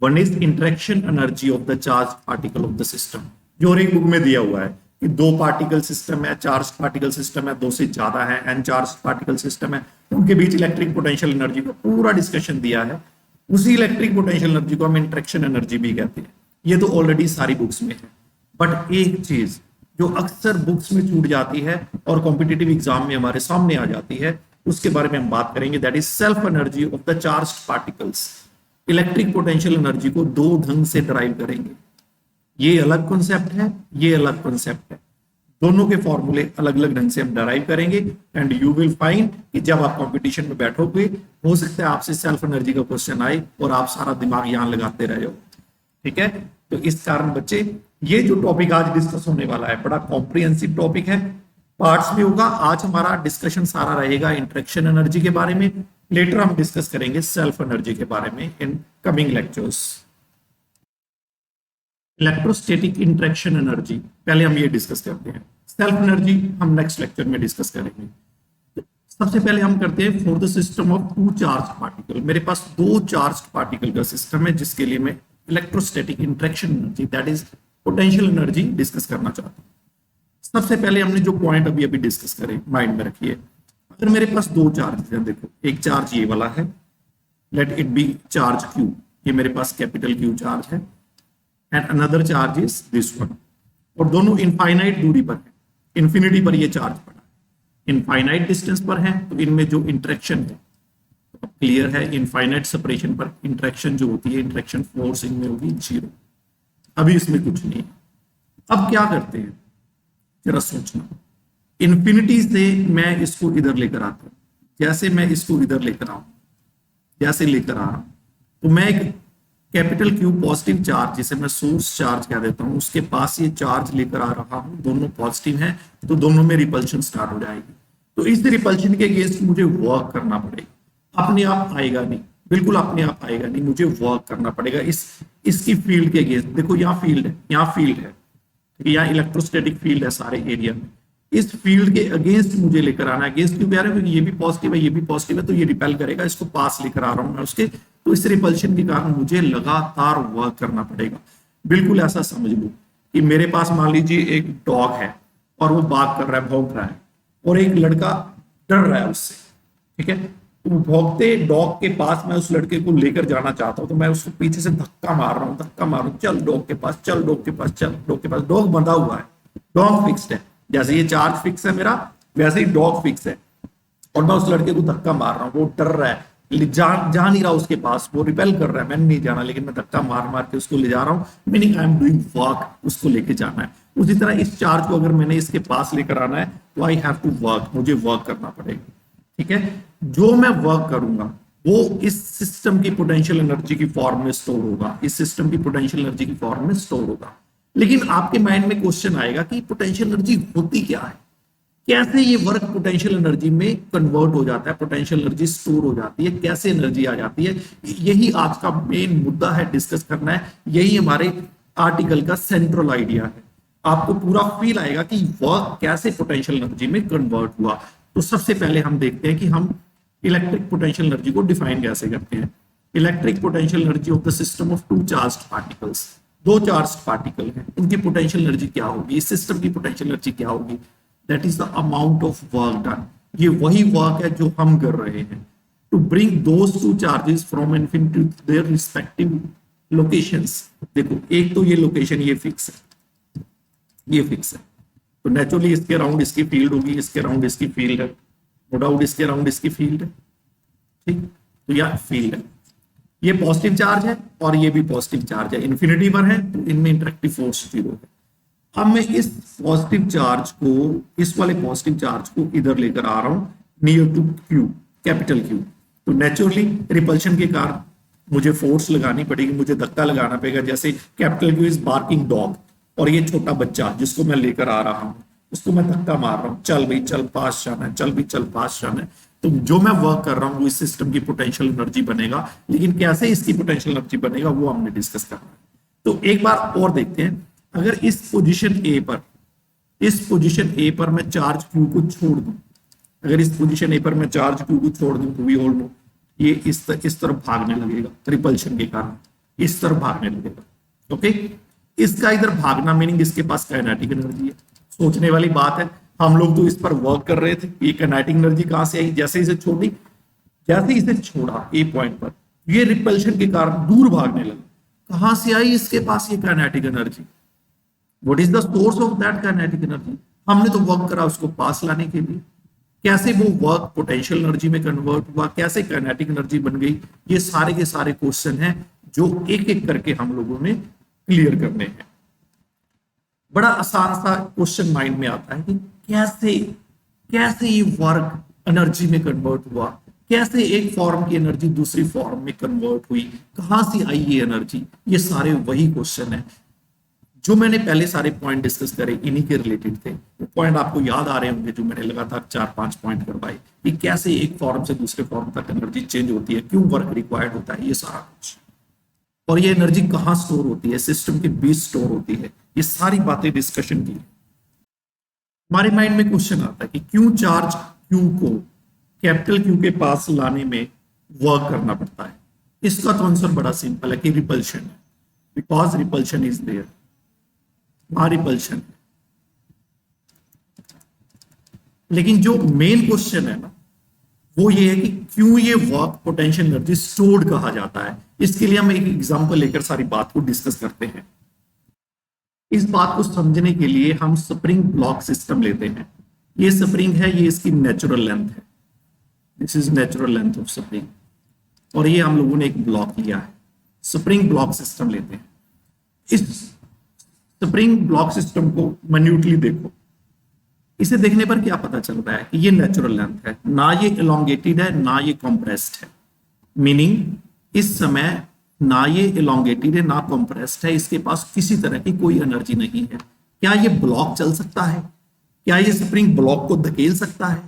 One is interaction energy of the charge particle of the system, जो और एक बुक में दिया हुआ है कि दो पार्टिकल सिस्टम है, चार्ज पार्टिकल सिस्टम है, दो से ज्यादा है, एन चार्ज पार्टिकल सिस्टम है, उनके बीच इलेक्ट्रिक पोटेंशियल एनर्जी का पूरा डिस्कशन दिया है। उसी इलेक्ट्रिक पोटेंशियल एनर्जी को हम इंटरेक्शन एनर्जी भी कहते हैं। ये तो ऑलरेडी सारी बुक्स में है, बट एक चीज जो अक्सर बुक्स में छूट जाती है और कॉम्पिटिटिव एग्जाम में हमारे सामने आ जाती है, उसके बारे में हम बात करेंगे, that is self energy of the charge particles. Electric potential energy को दो ढंग से ड्राइव करेंगे। ये अलग कॉन्सेप्ट है, ये अलग कॉन्सेप्ट है, दोनों के फॉर्मूले अलग अलग ढंग से हम डराइव करेंगे। एंड यू विल फाइंड कि जब आप कंपटीशन में बैठोगे, हो सकता है आपसे सेल्फ एनर्जी का क्वेश्चन आए और आप सारा दिमाग यहां लगाते रहे हो। ठीक है। तो इस कारण बच्चे, ये जो टॉपिक आज डिस्कस होने वाला है बड़ा कॉम्प्रिहेंसिव टॉपिक है, पार्ट्स में होगा। आज हमारा डिस्कशन सारा रहेगा इंटरेक्शन एनर्जी के बारे में, लेटर हम डिस्कस करेंगे सेल्फ एनर्जी के बारे में in coming lectures. Electrostatic interaction energy पहले हम ये डिस्कस करते हैं, सेल्फ एनर्जी हम नेक्स्ट लेक्चर में डिस्कस करेंगे। तो सबसे पहले हम करते हैं for the system of two charge particle, मेरे पास दो चार्ज पार्टिकल का सिस्टम है जिसके लिए मैं electrostatic interaction energy that is potential energy discuss करना चाहता हूँ। सबसे पहले हमने जो पॉइंट अभी अभी डिस्कस करे माइंड में रखिए, अगर मेरे पास दो चार्ज हैं, देखो एक चार्ज ये वाला है, let it be charge Q, ये मेरे पास कैपिटल क्यू चार्ज है, and another charge is this one, और दोनों इनफाइनाइट दूरी पर है, इंफिनिटी पर ये चार्ज पड़ा है, इनफाइनाइट डिस्टेंस पर है, तो इनमें जो इंटरेक्शन है तो क्लियर है, इनफाइनाइट सेपरेशन पर इंटरेक्शन जो होती है, इंटरेक्शन फोर्स इनमें होगी जीरो, अभी इसमें कुछ नहीं है। अब क्या करते हैं जरा सोचना, इंफिनिटी से मैं इसको इधर लेकर आता हूं, जैसे मैं इसको इधर लेकर आऊं, जैसे लेकर आ रहा हूं, तो मैं एक कैपिटल क्यू पॉजिटिव चार्ज जिसे मैं सोर्स चार्ज कह देता हूं, उसके पास ये चार्ज लेकर आ रहा हूं, दोनों पॉजिटिव हैं, तो दोनों में रिपल्शन स्टार्ट हो जाएगी। तो इस रिपल्शन के अगेंस्ट मुझे वर्क करना पड़ेगा, अपने आप आएगा नहीं, बिल्कुल अपने आप आएगा नहीं, मुझे वर्क करना पड़ेगा इसकी फील्ड के अगेंस्ट। देखो यहाँ फील्ड है, यहाँ फील्ड है, यहाँ इलेक्ट्रोस्टैटिक फील्ड है सारे एरिया में, इस फील्ड के अगेंस्ट मुझे लेकर आना है, अगेंस्ट क्यों कह रहे हैं, ये भी पॉजिटिव है, ये भी पॉजिटिव है, तो ये रिपेल करेगा, इसको पास लेकर आ रहा हूं मैं उसके, तो इस रिपल्शन के कारण मुझे लगातार वर्क करना पड़ेगा। बिल्कुल ऐसा समझ लो कि मेरे पास मान लीजिए एक डॉग है और वो बात कर रहा है, भौंक रहा है, और एक लड़का डर रहा है उससे, ठीक है, तो भौंकते डॉग के पास मैं उस लड़के को लेकर जाना चाहता हूं, तो मैं उसको पीछे से धक्का मार रहा हूं, धक्का मार रहा हूं, चल डॉग के पास, चल डॉग के पास, चल डॉग के पास, डॉग बंधा हुआ है, डॉग फिक्स्ड है, जैसे ये चार्ज फिक्स है मेरा, वैसे ही डॉग फिक्स है, और मैं उस लड़के को धक्का मार रहा हूँ, वो डर रहा है, जा नहीं रहा उसके पास, वो रिपेल कर रहा है, मैंने नहीं जाना, लेकिन मैं धक्का मार मार के उसको ले जा रहा हूँ, meaning I am doing work, उसको लेके जाना है। उसी तरह इस चार्ज को अगर मैंने इसके पास लेकर आना है, तो आई हैव टू वर्क, मुझे वर्क करना पड़ेगा, ठीक है। जो मैं वर्क करूंगा वो इस सिस्टम की पोटेंशियल एनर्जी की फॉर्म में स्टोर होगा, इस सिस्टम की पोटेंशियल एनर्जी की फॉर्म में स्टोर होगा। लेकिन आपके माइंड में क्वेश्चन आएगा कि पोटेंशियल एनर्जी होती क्या है, कैसे ये वर्क पोटेंशियल एनर्जी में कन्वर्ट हो जाता है, पोटेंशियल एनर्जी स्टोर हो जाती है, कैसे एनर्जी आ जाती है, यही आज का मेन मुद्दा है, डिस्कस करना है, यही हमारे आर्टिकल का सेंट्रल आइडिया है। आपको पूरा फील आएगा कि वर्क कैसे पोटेंशियल एनर्जी में कन्वर्ट हुआ। तो सबसे पहले हम देखते हैं कि हम इलेक्ट्रिक पोटेंशियल एनर्जी को डिफाइन कैसे करते हैं। Electric potential energy of the system of two charged particles, दो चार्ज पार्टिकल हैं, उनकी पोटेंशियल एनर्जी क्या होगी, इस सिस्टम की पोटेंशियल एनर्जी क्या होगी, that is the amount of work done, ये वही वर्क है जो हम कर रहे हैं, to bring those two charges from infinity to their respective locations. देखो एक तो ये लोकेशन ये फिक्स है, ये फिक्स है, तो नेचुरली इसके अराउंड इसकी फील्ड होगी, इसके अराउंड इसकी फील्ड है, नो डाउट इसके अराउंड इसकी फील्ड है, ठीक, तो यह फील्ड है, ये पॉजिटिव चार्ज है और ये भी पॉजिटिव चार्ज है, इन्फिनिटी पर है, तो इनमें इंटरेक्टिव फोर्स जीरो है। अब मैं इस पॉजिटिव चार्ज को, इस वाले पॉजिटिव चार्ज को इधर लेकर आ रहा हूं near to Q, capital Q, तो नेचुरली रिपल्शन के कारण मुझे फोर्स लगानी पड़ेगी, मुझे धक्का लगाना पड़ेगा, जैसे capital Q is barking dog, और ये छोटा बच्चा जिसको मैं लेकर आ रहा हूं उसको मैं धक्का मार रहा हूं, चल भाई चल, पास जाना है, चल भी चल, पास जाना है, तो जो मैं वर्क कर रहा हूं वो इस सिस्टम की पोटेंशियल एनर्जी बनेगा, लेकिन कैसे इसकी पोटेंशियल एनर्जी बनेगा वो हमने डिस्कस करना है। तो एक बार और देखते हैं, अगर इस पोजीशन ए पर, इस पोजीशन ए पर मैं चार्ज क्यू को छोड़ दूं, अगर इस पोजीशन ए पर मैं चार्ज क्यू को छोड़ दूं, तो वी ऑल नो ये इस तरफ भागने लगेगा, रिपल्शन के कारण इस तरफ भागने लगेगा, ओके। इसका इधर भागना मीनिंग इसके पास काइनेटिक एनर्जी है। सोचने वाली बात है, हम लोग तो इस पर वर्क कर रहे थे, ये काइनेटिक एनर्जी कहां से आई, जैसे इसे छोड़ी, जैसे इसे छोड़ा ए पॉइंट पर, ये रिपल्शन के कारण दूर भागने लगा, कहां से आई इसके पास ये kinetic energy, what is the source of that kinetic energy, हमने तो वर्क करा उसको पास लाने के लिए, कैसे वो वर्क पोटेंशियल एनर्जी में कन्वर्ट हुआ, कैसे काइनेटिक एनर्जी बन गई, ये सारे के सारे क्वेश्चन हैं जो एक एक करके हम लोगों ने क्लियर करने हैं। बड़ा आसान सा क्वेश्चन माइंड में आता है कि कैसे कैसे ये वर्क एनर्जी में कन्वर्ट हुआ, कैसे एक फॉर्म की एनर्जी दूसरी फॉर्म में कन्वर्ट हुई, कहां से आई ये एनर्जी, ये सारे वही क्वेश्चन है जो मैंने पहले सारे पॉइंट डिस्कस करे, इन्हीं के रिलेटेड थे। वो पॉइंट आपको याद आ रहे होंगे जो मैंने लगातार 4-5 पॉइंट करवाए कि कैसे एक फॉर्म से दूसरे फॉर्म तक एनर्जी चेंज होती है, क्यों वर्क रिक्वायर्ड होता है, ये सारा कुछ। और ये एनर्जी कहाँ स्टोर होती है, सिस्टम के बीच स्टोर होती है। ये सारी बातें डिस्कशन की। हमारे माइंड में क्वेश्चन आता है कि क्यों चार्ज क्यू को कैपिटल क्यू के पास लाने में वर्क करना पड़ता है। इसका तो आंसर बड़ा सिंपल है कि रिपल्शन है, बिकॉज रिपल्शन इज देयर, वहां रिपल्शन है। लेकिन जो मेन क्वेश्चन है ना, वो ये है कि क्यों ये वर्क पोटेंशियल एनर्जी स्टोर्ड कहा जाता है। इसके लिए हम एक एग्जांपल लेकर सारी बात को डिस्कस करते हैं। इस बात को समझने के लिए हम स्प्रिंग ब्लॉक सिस्टम लेते हैं। ये स्प्रिंग है, ये इसकी नेचुरल लेंथ है, this is natural length of spring, और ये हम लोगों ने एक ब्लॉक लिया है। स्प्रिंग ब्लॉक सिस्टम लेते हैं। इस स्प्रिंग ब्लॉक सिस्टम को माइन्यूटली देखो। इसे देखने पर क्या पता चल रहा है कि ये नेचुरल लेंथ है, ना ये इलोंगेटेड है ना ये कॉम्प्रेस्ड है। मीनिंग इस समय ना ये इलोंगेटेड है ना कॉम्प्रेस्ड है, इसके पास किसी तरह की कोई एनर्जी नहीं है। क्या ये ब्लॉक चल सकता है? क्या ये स्प्रिंग ब्लॉक को धकेल सकता है?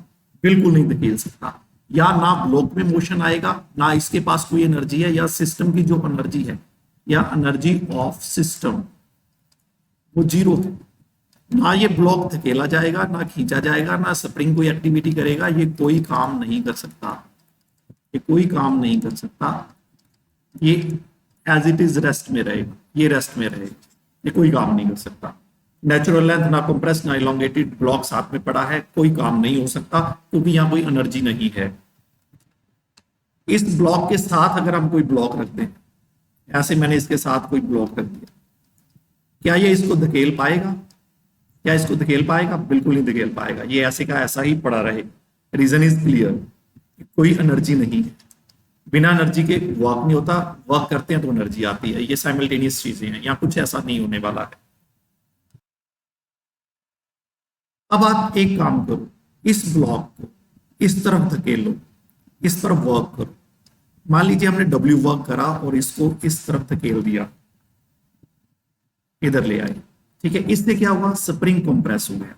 बिल्कुल नहीं धकेल सकता। या ना ब्लॉक में मोशन आएगा, ना इसके पास कोई एनर्जी है, या सिस्टम की जो एनर्जी है या एनर्जी ऑफ सिस्टम वो जीरो है। ना ये ब्लॉक धकेला जाएगा, ना खींचा जाएगा, ना स्प्रिंग कोई एक्टिविटी करेगा। ये कोई काम नहीं कर सकता, ये कोई काम नहीं कर सकता। ये एज इट इज रेस्ट में रहेगा, ये रेस्ट में रहेगा, ये कोई काम नहीं कर सकता। नेचुरल लेंथ ना कंप्रेस ना इलोंगेटेड, ब्लॉक साथ में पड़ा है, कोई काम नहीं हो सकता क्योंकि यहां कोई एनर्जी नहीं है। इस ब्लॉक के साथ अगर हम कोई ब्लॉक रख दें, ऐसे मैंने इसके साथ कोई ब्लॉक रख दिया, क्या ये इसको धकेल पाएगा? क्या इसको धकेल पाएगा? बिल्कुल नहीं धकेल पाएगा। ये ऐसे का ऐसा ही पड़ा रहेगा। रीजन इज क्लियर, कोई एनर्जी नहीं है। बिना एनर्जी के वर्क नहीं होता, वर्क करते हैं तो एनर्जी आती है। ये साइमल्टेनियस चीजें हैं, यहाँ कुछ ऐसा नहीं होने वाला है। अब आप एक काम करो, इस ब्लॉक को इस तरफ धकेलो, इस तरफ वर्क करो। मान लीजिए हमने डब्ल्यू वर्क करा और इसको इस तरफ धकेल दिया, इधर ले आए, ठीक है। इससे क्या हुआ? स्प्रिंग कंप्रेस हो गया,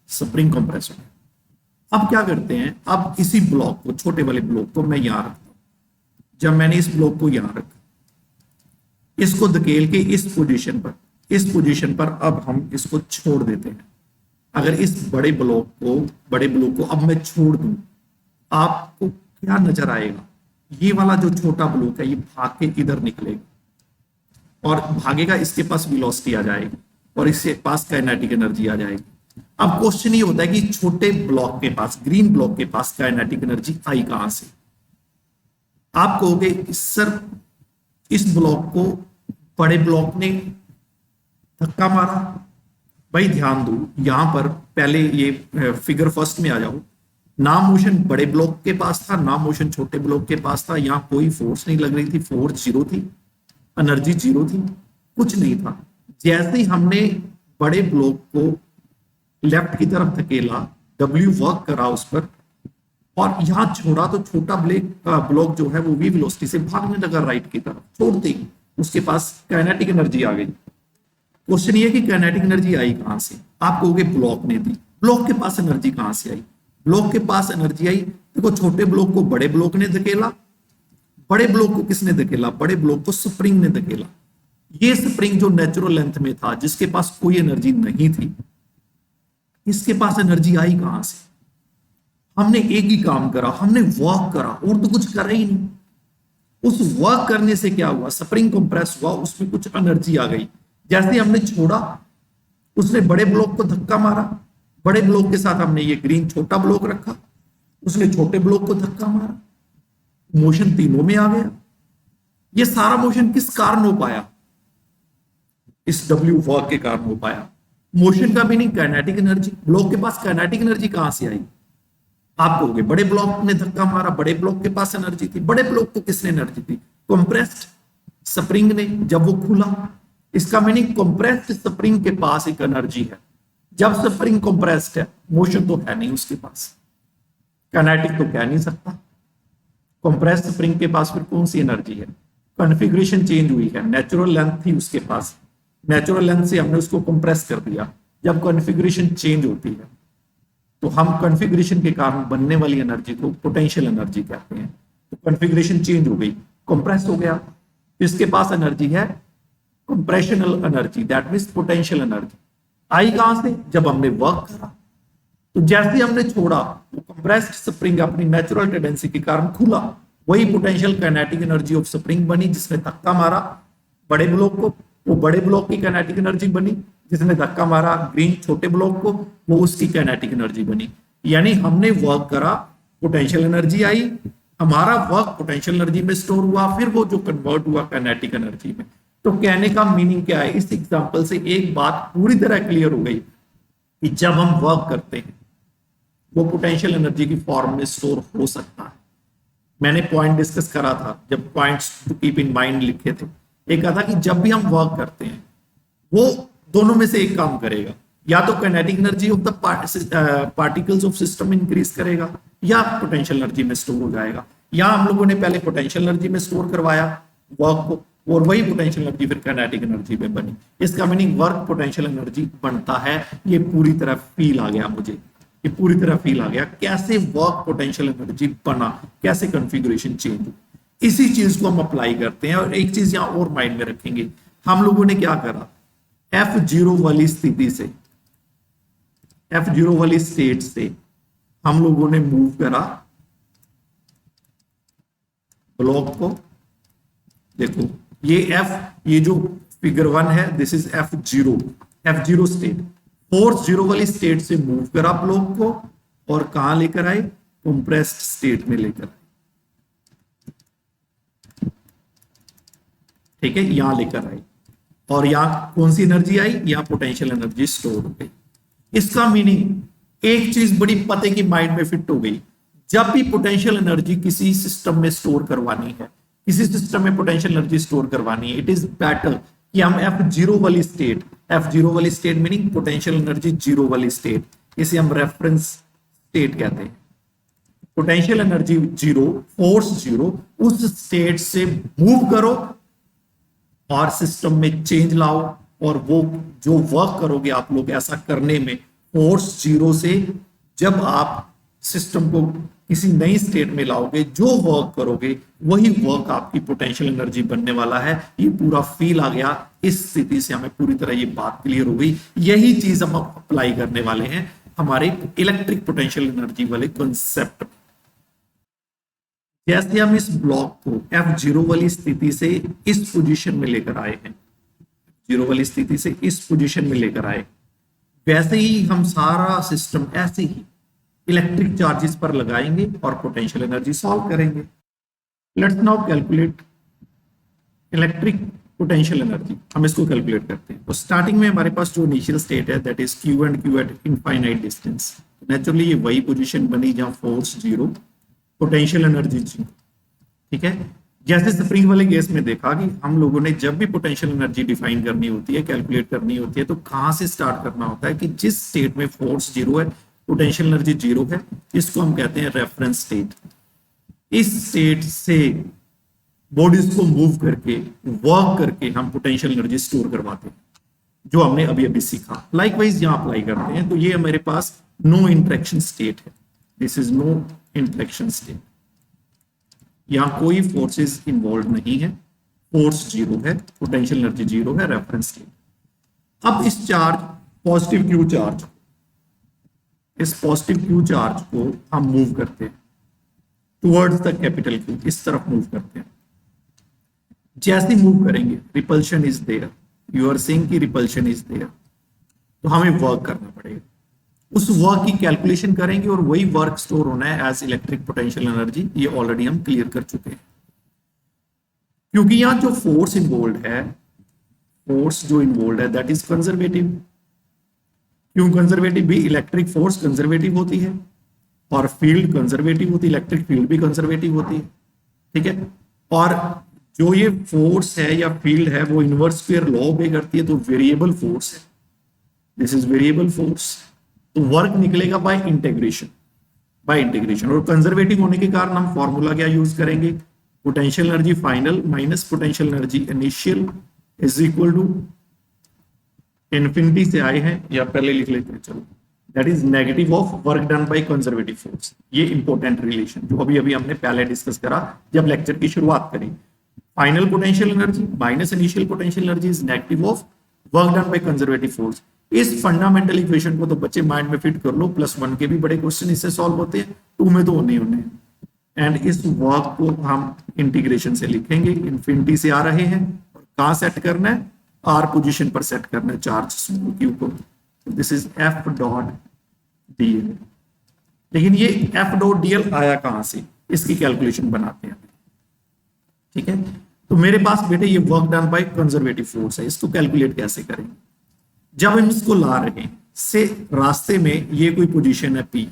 स्प्रिंग कंप्रेस हो गया। अब क्या करते हैं, अब इसी ब्लॉक को, छोटे वाले ब्लॉक को मैं यहां रखता हूं। जब मैंने इस ब्लॉक को यहां रखा, इसको धकेल के इस पोजीशन पर अब हम इसको छोड़ देते हैं। अगर इस बड़े ब्लॉक को अब मैं छोड़ दूं, आपको क्या नजर आएगा? ये वाला जो छोटा ब्लॉक है ये भाग के इधर निकलेगा और भागेगा, इसके पास वेलोसिटी आ जाएगी और इसके पास काइनेटिक एनर्जी आ जाएगी। अब क्वेश्चन ये होता है कि छोटे ब्लॉक के पास, ग्रीन ब्लॉक के पास काइनेटिक एनर्जी आई कहां से? आप कहोगे सर इस ब्लॉक को बड़े ब्लॉक ने धक्का मारा। भाई ध्यान दो, यहां पर पहले ये फिगर फर्स्ट में आ जाओ। ना मोशन बड़े ब्लॉक के पास था, ना मोशन छोटे ब्लॉक के पास था। यहां कोई फोर्स नहीं लग रही थी, फोर्स जीरो थी, एनर्जी जीरो थी, कुछ नहीं था। जैसे ही हमने बड़े ब्लॉक को लेफ्ट की तरफ धकेला, डब्ल्यू वर्क करा उस पर और यहां छोड़ा, तो छोटा ब्लॉक जो है वो भी वेलोसिटी से भागने लगा राइट की तरफ। छोड़ते ही उसके पास काइनेटिक एनर्जी आ गई। क्वेश्चन ये कि काइनेटिक एनर्जी आई कहां से? आप कहोगे ब्लॉक ने दी। ब्लॉक के पास एनर्जी कहां से आई? ब्लॉक के पास एनर्जी आई, देखो छोटे ब्लॉक को बड़े ब्लॉक ने धकेला। बड़े ब्लॉक को किसने धकेला? बड़े ब्लॉक को स्प्रिंग ने धकेला। ये स्प्रिंग जो नेचुरल लेंथ में था, जिसके पास कोई एनर्जी नहीं थी, इसके पास एनर्जी आई कहां से? हमने एक ही काम करा, हमने वर्क करा और तो कुछ करा ही नहीं। उस वर्क करने से क्या हुआ? स्प्रिंग कंप्रेस हुआ, उसमें कुछ एनर्जी आ गई। जैसे हमने छोड़ा, उसने बड़े ब्लॉक को धक्का मारा, बड़े ब्लॉक के साथ हमने ये ग्रीन छोटा ब्लॉक रखा, उसने छोटे ब्लॉक को धक्का मारा, मोशन तीनों में आ गया। ये सारा मोशन किस कारण हो पाया? इस डब्ल्यू वर्क के कारण हो पाया। मोशन का मीनिंग काइनेटिक एनर्जी। ब्लॉक के पास काइनेटिक एनर्जी कहां से आई? आप कहोगे बड़े ब्लॉक ने धक्का मारा, बड़े ब्लॉक के पास एनर्जी थी। बड़े ब्लॉक को किसने एनर्जी दी? कंप्रेस्ड स्प्रिंग ने, जब वो खुला। इसका मीनिंग कंप्रेस्ड स्प्रिंग के पास एक एनर्जी है। जब स्प्रिंग कंप्रेस्ड है, मोशन तो है नहीं उसके पास, काइनेटिक तो कह नहीं सकता। कंप्रेस्ड स्प्रिंग के पास फिर कौन सी एनर्जी है? कॉन्फ़िगरेशन चेंज हुई है, नेचुरल लेंथ थी उसके पास, नेचुरल लेंथ से हमने उसको कंप्रेस कर दिया। जब कॉन्फ़िगरेशन चेंज होती है तो हम कॉन्फ़िगरेशन के कारण बनने वाली एनर्जी को पोटेंशियल एनर्जी कहते हैं। तो कॉन्फ़िगरेशन चेंज हो गई, कंप्रेस हो गया। इसके पास एनर्जी है compressional energy, that means potential energy. आई कहां से? जब हमने वर्क करा। तो जैसे ही हमने छोड़ा, वो कंप्रेस्ड स्प्रिंग अपनी नेचुरल टेंडेंसी के कारण खुला, वही potential kinetic energy of spring बनी जिसने धक्का मारा बड़े ब्लॉक को, वो बड़े ब्लॉक की काइनेटिक एनर्जी बनी। जिसने धक्का मारा ग्रीन छोटे ब्लॉक को, वो उसकी काइनेटिक एनर्जी बनी। यानी हमने वर्क करा, पोटेंशियल एनर्जी आई, हमारा वर्क पोटेंशियल एनर्जी में स्टोर हुआ, फिर वो जो कन्वर्ट हुआ काइनेटिक एनर्जी में। तो कहने का मीनिंग क्या है? इस एग्जांपल से एक बात पूरी तरह क्लियर हो गई कि जब हम वर्क करते हैं वो पोटेंशियल एनर्जी की फॉर्म में स्टोर हो सकता है। मैंने पॉइंट डिस्कस करा था जब points to keep in mind लिखे थे। एक कहा था कि जब भी हम वर्क करते हैं वो दोनों में से एक काम करेगा, या तो kinetic energy of the particles of system increase करेगा या पोटेंशियल एनर्जी में स्टोर हो जाएगा। या हम लोगों ने पहले पोटेंशियल एनर्जी में स्टोर करवाया वर्क को, और वही पोटेंशियल एनर्जी फिर काइनेटिक एनर्जी में बनी। इसका मीनिंग वर्क पोटेंशियल एनर्जी बनता है। ये पूरी तरह फील आ गया मुझे, ये पूरी तरह फील आ गया कैसे वर्क पोटेंशियल एनर्जी बना, कैसे कॉन्फ़िगरेशन चेंज हुई। इसी चीज को हम अप्लाई करते हैं। और एक चीज यहां और माइंड में रखेंगे, हम लोगों ने क्या करा, F0 वाली स्थिति से, F0 वाली स्टेट से हम लोगों ने मूव करा ब्लॉक को। देखो ये जो फिगर 1 है, this is F0 state. Force 0 वाली स्टेट से मूव करा ब्लॉक को और कहां लेकर आए? कंप्रेस्ड स्टेट में लेकर आए। ठीक है, यहां लेकर आए, और यहां कौन सी एनर्जी आई? यहां पोटेंशियल एनर्जी स्टोर हो गई। इसका मीनिंग एक चीज बड़ी पते की माइंड में फिट हो गई, जब भी पोटेंशियल एनर्जी किसी सिस्टम में स्टोर करवानी है, किसी सिस्टम में पोटेंशियल एनर्जी स्टोर करवानी है, इट इज बेटर कि हम F0 वाली स्टेट मीनिंग पोटेंशियल एनर्जी 0 वाली स्टेट, इसे हम रेफरेंस स्टेट कहते हैं। पोटेंशियल एनर्जी 0, फोर्स 0, उस स्टेट से मूव करो और सिस्टम में चेंज लाओ। और वो जो वर्क करोगे आप लोग ऐसा करने में, फोर्स 0 से जब आप सिस्टम को किसी नई स्टेट में लाओगे, जो वर्क करोगे वही वर्क आपकी पोटेंशियल एनर्जी बनने वाला है। ये पूरा फील आ गया। इस स्थिति से हमें पूरी तरह ये बात क्लियर हो गई। यही चीज हम अप्लाई करने वाले हैं हमारे इलेक्ट्रिक पोटेंशियल एनर्जी वाले कॉन्सेप्ट। जैसे हम इस ब्लॉक को F0 वाली स्थिति से इस पोजीशन में लेकर आए हैं, 0 वाली स्थिति से इस पोजीशन में लेकर आए, वैसे ही हम सारा सिस्टम ऐसे ही इलेक्ट्रिक चार्जेस पर लगाएंगे और पोटेंशियल एनर्जी सॉल्व करेंगे। Let's now calculate electric potential energy. हम इसको कैलकुलेट करते हैं। तो स्टार्टिंग में हमारे पास जो इनिशियल स्टेट है, that is Q and Q eight infinite distance. Naturally ये वही पोजीशन बनी जहां फोर्स 0, पोटेंशियल एनर्जी 0। ठीक है, जैसे स्प्रिंग वाले केस में देखा कि हम लोगों ने जब भी पोटेंशियल एनर्जी डिफाइन करनी होती है, कैलकुलेट करनी होती है, तो कहां से स्टार्ट करना होता है कि जिस स्टेट में फोर्स 0 है, पोटेंशियल एनर्जी 0 है, इसको हम कहते हैं रेफरेंस स्टेट। इस स्टेट से बॉडीज को मूव करके, वर्क करके हम पोटेंशियल एनर्जी स्टोर करवाते हैं, जो हमने अभी अभी सीखा। लाइकवाइज यहां अप्लाई करते हैं, तो ये हमारे पास नो इंटरेक्शन स्टेट है। This is no interaction state. यहां कोई फोर्सेस इन्वॉल्व नहीं है, फोर्स 0 है, पोटेंशियल एनर्जी 0 है, रेफरेंस स्टेट। अब इस चार्ज पॉजिटिव क्यू चार्ज, इस पॉजिटिव क्यू चार्ज को हम मूव करते हैं टुवर्ड्स द कैपिटल क्यू, इस तरफ मूव करते हैं। जैसे मूव करेंगे repulsion is there, you are seeing कि रिपल्शन इज देयर, तो हमें वर्क करना पड़ेगा। उस वर्क की कैलकुलेशन करेंगे और वही वर्क स्टोर होना है एज इलेक्ट्रिक पोटेंशियल एनर्जी। ये ऑलरेडी हम क्लियर कर चुके हैं। क्योंकि यहां जो फोर्स इन्वॉल्व है, फोर्स जो इन्वॉल्व है दैट इज कंजर्वेटिव। क्यों कंजर्वेटिव? भी इलेक्ट्रिक फोर्स कंजर्वेटिव होती है और फील्ड कंजर्वेटिव होती है, इलेक्ट्रिक फील्ड भी कंजर्वेटिव होती है। ठीक है, और जो ये फोर्स है या फील्ड है वो इनवर्स स्क्वायर लॉ ओबे करती है, तो वेरिएबल फोर्स है, दिस इज वेरिएबल फोर्स। तो वर्क निकलेगा बाय इंटीग्रेशन, और कंजर्वेटिव होने के कारण हम फॉर्मूला क्या यूज करेंगे? Potential energy final minus potential energy initial is equal to infinity से आए हैं, या पहले लिख लेते हैं, चलो, that is negative of work done by conservative force. ये इंपॉर्टेंट रिलेशन जो अभी अभी हमने पहले डिस्कस करा जब लेक्चर की शुरुआत करी। Final potential energy minus initial potential energy is negative of work done by conservative force. इस फंडामेंटल इक्वेशन को तो बच्चे माइंड में फिट कर लो, +1 के भी बड़े क्वेश्चन इससे सॉल्व होते हैं, 2 में तो होने ही होने। एंड इस वर्क को हम इंटीग्रेशन से लिखेंगे, इन्फिनिटी से आ रहे हैं और कहां सेट करना है, आर पोजीशन पर सेट करना है चार्ज स्मॉल क्यू को। This is F dot DL. लेकिन ये एफ डॉट डीएल आया कहां से, इसकी कैलकुलेशन बनाते हैं। ठीक है, तो मेरे पास बेटे ये work done by conservative force है, इसको कैलकुलेट कैसे करेंगे। जब हम इसको ला रहे हैं से रास्ते में ये कोई पोजीशन है पी,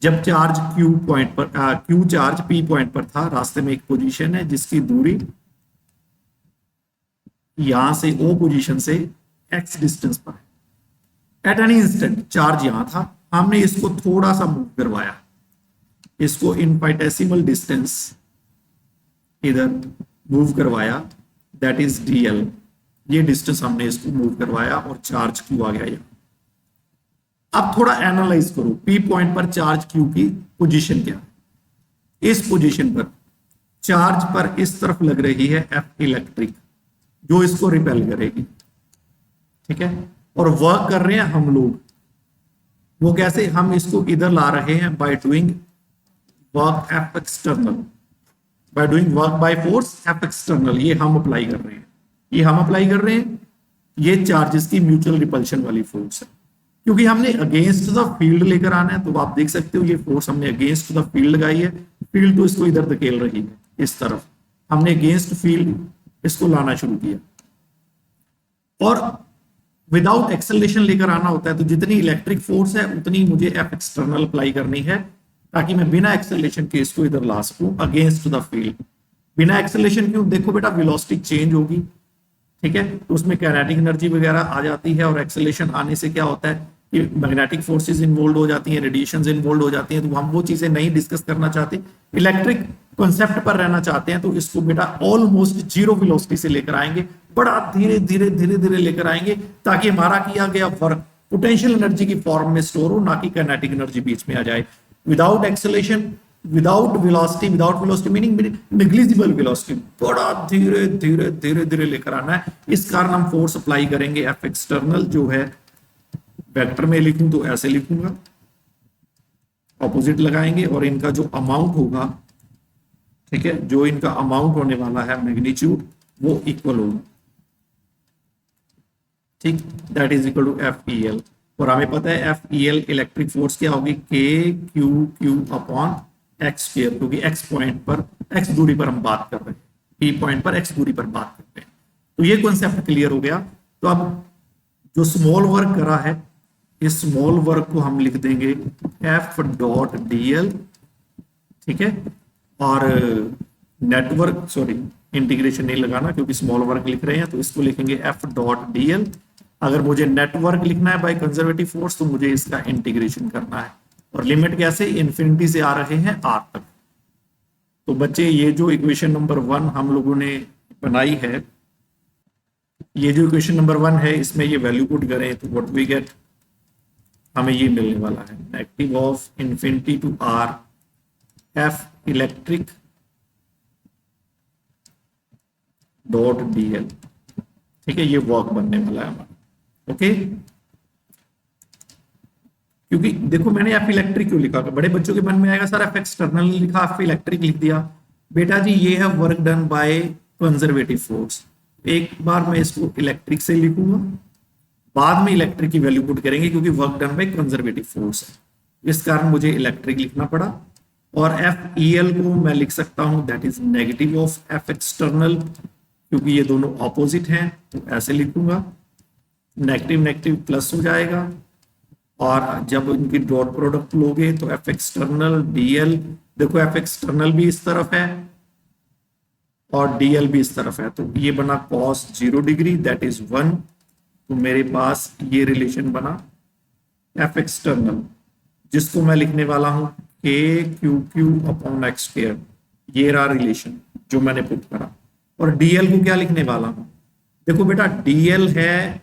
जब चार्ज क्यू पॉइंट पर क्यू चार्ज पी पॉइंट पर था, रास्ते में एक पोजीशन है जिसकी दूरी यहां से ओ पोजीशन से एक्स डिस्टेंस पर है। एट एनी इंस्टेंट चार्ज यहां था, हमने इसको थोड़ा सा मूव करवाया, इसको इनफाइटेसिमल डिस्टेंस इधर मूव करवाया, दैट इज डीएल। ये डिस्टेंस हमने इसको मूव करवाया और चार्ज क्यू आ गया यहाँ। अब थोड़ा एनालाइज करो, पी पॉइंट पर चार्ज क्यू की पोजीशन क्या है। इस पोजीशन पर चार्ज पर इस तरफ लग रही है एफ इलेक्ट्रिक, जो इसको रिपेल करेगी। ठीक है, और वर्क कर रहे हैं हम लोग, वो कैसे, हम इसको इधर ला रहे हैं by doing work F external, by doing work by force F external. ये हम अप्लाई कर रहे हैं, ये हम अप्लाई कर रहे हैं, ये चार्जेस की म्यूचुअल रिपल्शन वाली फोर्स है। क्योंकि हमने अगेंस्ट द फील्ड लेकर आना है, तो आप देख सकते हो ये फोर्स हमने अगेंस्ट द फील्ड लगाई है, फील्ड तो इसको इधर धकेल रही है इस तरफ, हमने अगेंस्ट फील्ड इसको लाना शुरू किया। और विदाउट एक्सेलरेशन लेकर आना होता है, तो जितनी इलेक्ट्रिक फोर्स है उतनी मुझे एफ एक्सटर्नल अप्लाई करनी है, ताकि मैं बिना एक्सेलरेशन के इसको इधर ला सकूं अगेंस्ट द फील्ड। बिना एक्सेलरेशन क्यों, देखो बेटा वेलोसिटी चेंज होगी, ठीक है, तो उसमें काइनेटिक एनर्जी वगैरह आ जाती है, और एक्सेलरेशन आने से क्या होता है कि मैग्नेटिक फोर्सेस इन्वॉल्व हो जाती हैं, रेडिएशंस इन्वॉल्व हो जाती हैं, तो हम वो चीजें नहीं डिस्कस करना चाहते, इलेक्ट्रिक कॉन्सेप्ट पर रहना चाहते हैं। तो इसको बेटा ऑलमोस्ट जीरो वेलोसिटी से लेकर आएंगे, बड़ा धीरे धीरे धीरे धीरे लेकर आएंगे, ताकि हमारा किया गया वर्क पोटेंशियल एनर्जी की फॉर्म में स्टोर हो, ना कि काइनेटिक एनर्जी बीच में आ जाए। Without acceleration, without velocity meaning negligible velocity, बड़ा धीरे धीरे धीरे धीरे लेकर आना है। इस कारण हम फोर्स अप्लाई करेंगे एफ एक्सटर्नल, जो है वेक्टर में लिखूं तो ऐसे लिखूंगा, ऑपोजिट लगाएंगे, और इनका जो अमाउंट होगा, ठीक है, जो इनका अमाउंट होने वाला है मैग्नीट्यूड, वो इक्वल होगा, ठीक, that is equal to F E L. और हमें पता है F E L electric force क्या होगी, K Q Q upon X square, क्योंकि एक्स पॉइंट पर, एक्स दूरी पर हम बात कर रहे हैं, पी पॉइंट पर एक्स दूरी पर बात कर रहे हैं। तो ये कॉन्सेप्ट क्लियर हो गया। तो अब जो स्मॉल वर्क करा है, इस स्मॉल वर्क को हम लिख देंगे एफ डॉट डीएल, ठीक है, और नेटवर्क, सॉरी इंटीग्रेशन नहीं लगाना क्योंकि स्मॉल वर्क लिख रहे हैं, तो इसको लिखेंगे एफ डॉट डीएल। अगर मुझे नेटवर्क लिखना है बाय कंजर्वेटिव फोर्स, तो मुझे इसका इंटीग्रेशन करना है, और लिमिट कैसे, इन्फिनिटी से आ रहे हैं आर तक। तो बच्चे ये जो इक्वेशन नंबर 1 हम लोगों ने बनाई है, ये जो इक्वेशन नंबर 1 है, इसमें ये वैल्यू पुट करें तो व्हाट वी गेट, हमें ये मिलने वाला है, negative of infinity to R F electric dot DL. ठीक है, ये वर्क बनने वाला है हमारा। ओके, क्योंकि देखो मैंने एफ इलेक्ट्रिक क्यों लिखा, बड़े बच्चों के मन में आएगा सर एफ एक्सटर्नल लिखा, एफ इलेक्ट्रिक लिख दिया। बेटा जी ये है work done by conservative force. एक बार मैं इसको इलेक्ट्रिक से लिखूंगा, बाद में इलेक्ट्रिक की वैल्यू पुट करेंगे, क्योंकि work done by conservative force है, इस कारण मुझे इलेक्ट्रिक लिखना पड़ा। और एफ ई एल को मैं लिख सकता हूं that is negative of F external, क्योंकि ये दोनों ऑपोजिट हैं, तो ऐसे लिखूंगा, नेगेटिव नेगेटिव प्लस हो जाएगा, और जब इनकी डॉट प्रोडक्ट लोगे तो एफ एक्सटर्नल डीएल, देखो एफ एक्सटर्नल भी इस तरफ है और डीएल भी इस तरफ है, तो ये बना cos 0 डिग्री दैट इज 1। तो मेरे पास ये रिलेशन बना एफ एक्सटर्नल, जिसको मैं लिखने वाला हूं के Q Q upon X square, ये रहा रिलेशन जो मैंने पुट करा। और डीएल को क्या लिखने वाला हूं, देखो बेटा डीएल है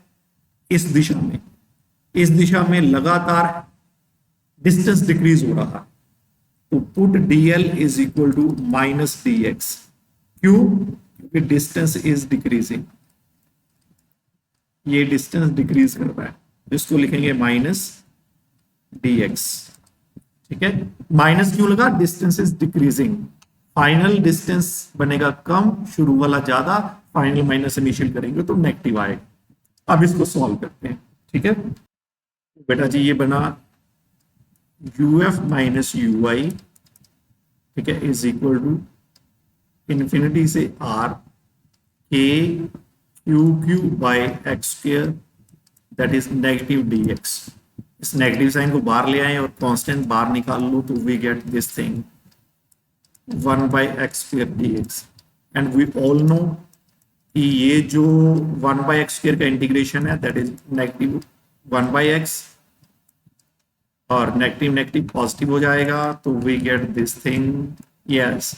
इस दिशा में, इस दिशा में लगातार डिस्टेंस डिक्रीज हो रहा, तो put DL is equal to minus D X. क्यों? क्योंकि डिस्टेंस इज डिक्रीजिंग, ये डिस्टेंस डिक्रीज कर रहा है, इसको लिखेंगे माइनस dx। ठीक है, माइनस क्यों लगा? Distance is decreasing, final distance बनेगा कम, शुरू वाला ज्यादा, फाइनल माइनस इनिशियल करेंगे तो नेगेटिव आएगा। अब इसको सॉल्व करते हैं। ठीक है बेटा जी, ये बना uf माइनस ui, ठीक है, इज इक्वल टू इन्फिनिटी से r k Q Q by X square, that is negative dx। इस नेगेटिव साइन को बाहर ले आए और कांस्टेंट बाहर निकाल लो तो we get this thing 1 by X square dx। And we all know कि ये जो 1 बाई एक्स स्क्र का इंटीग्रेशन है that is negative 1 by X, और नेगेटिव नेगेटिव पॉजिटिव हो जाएगा तो we get this thing. Yes,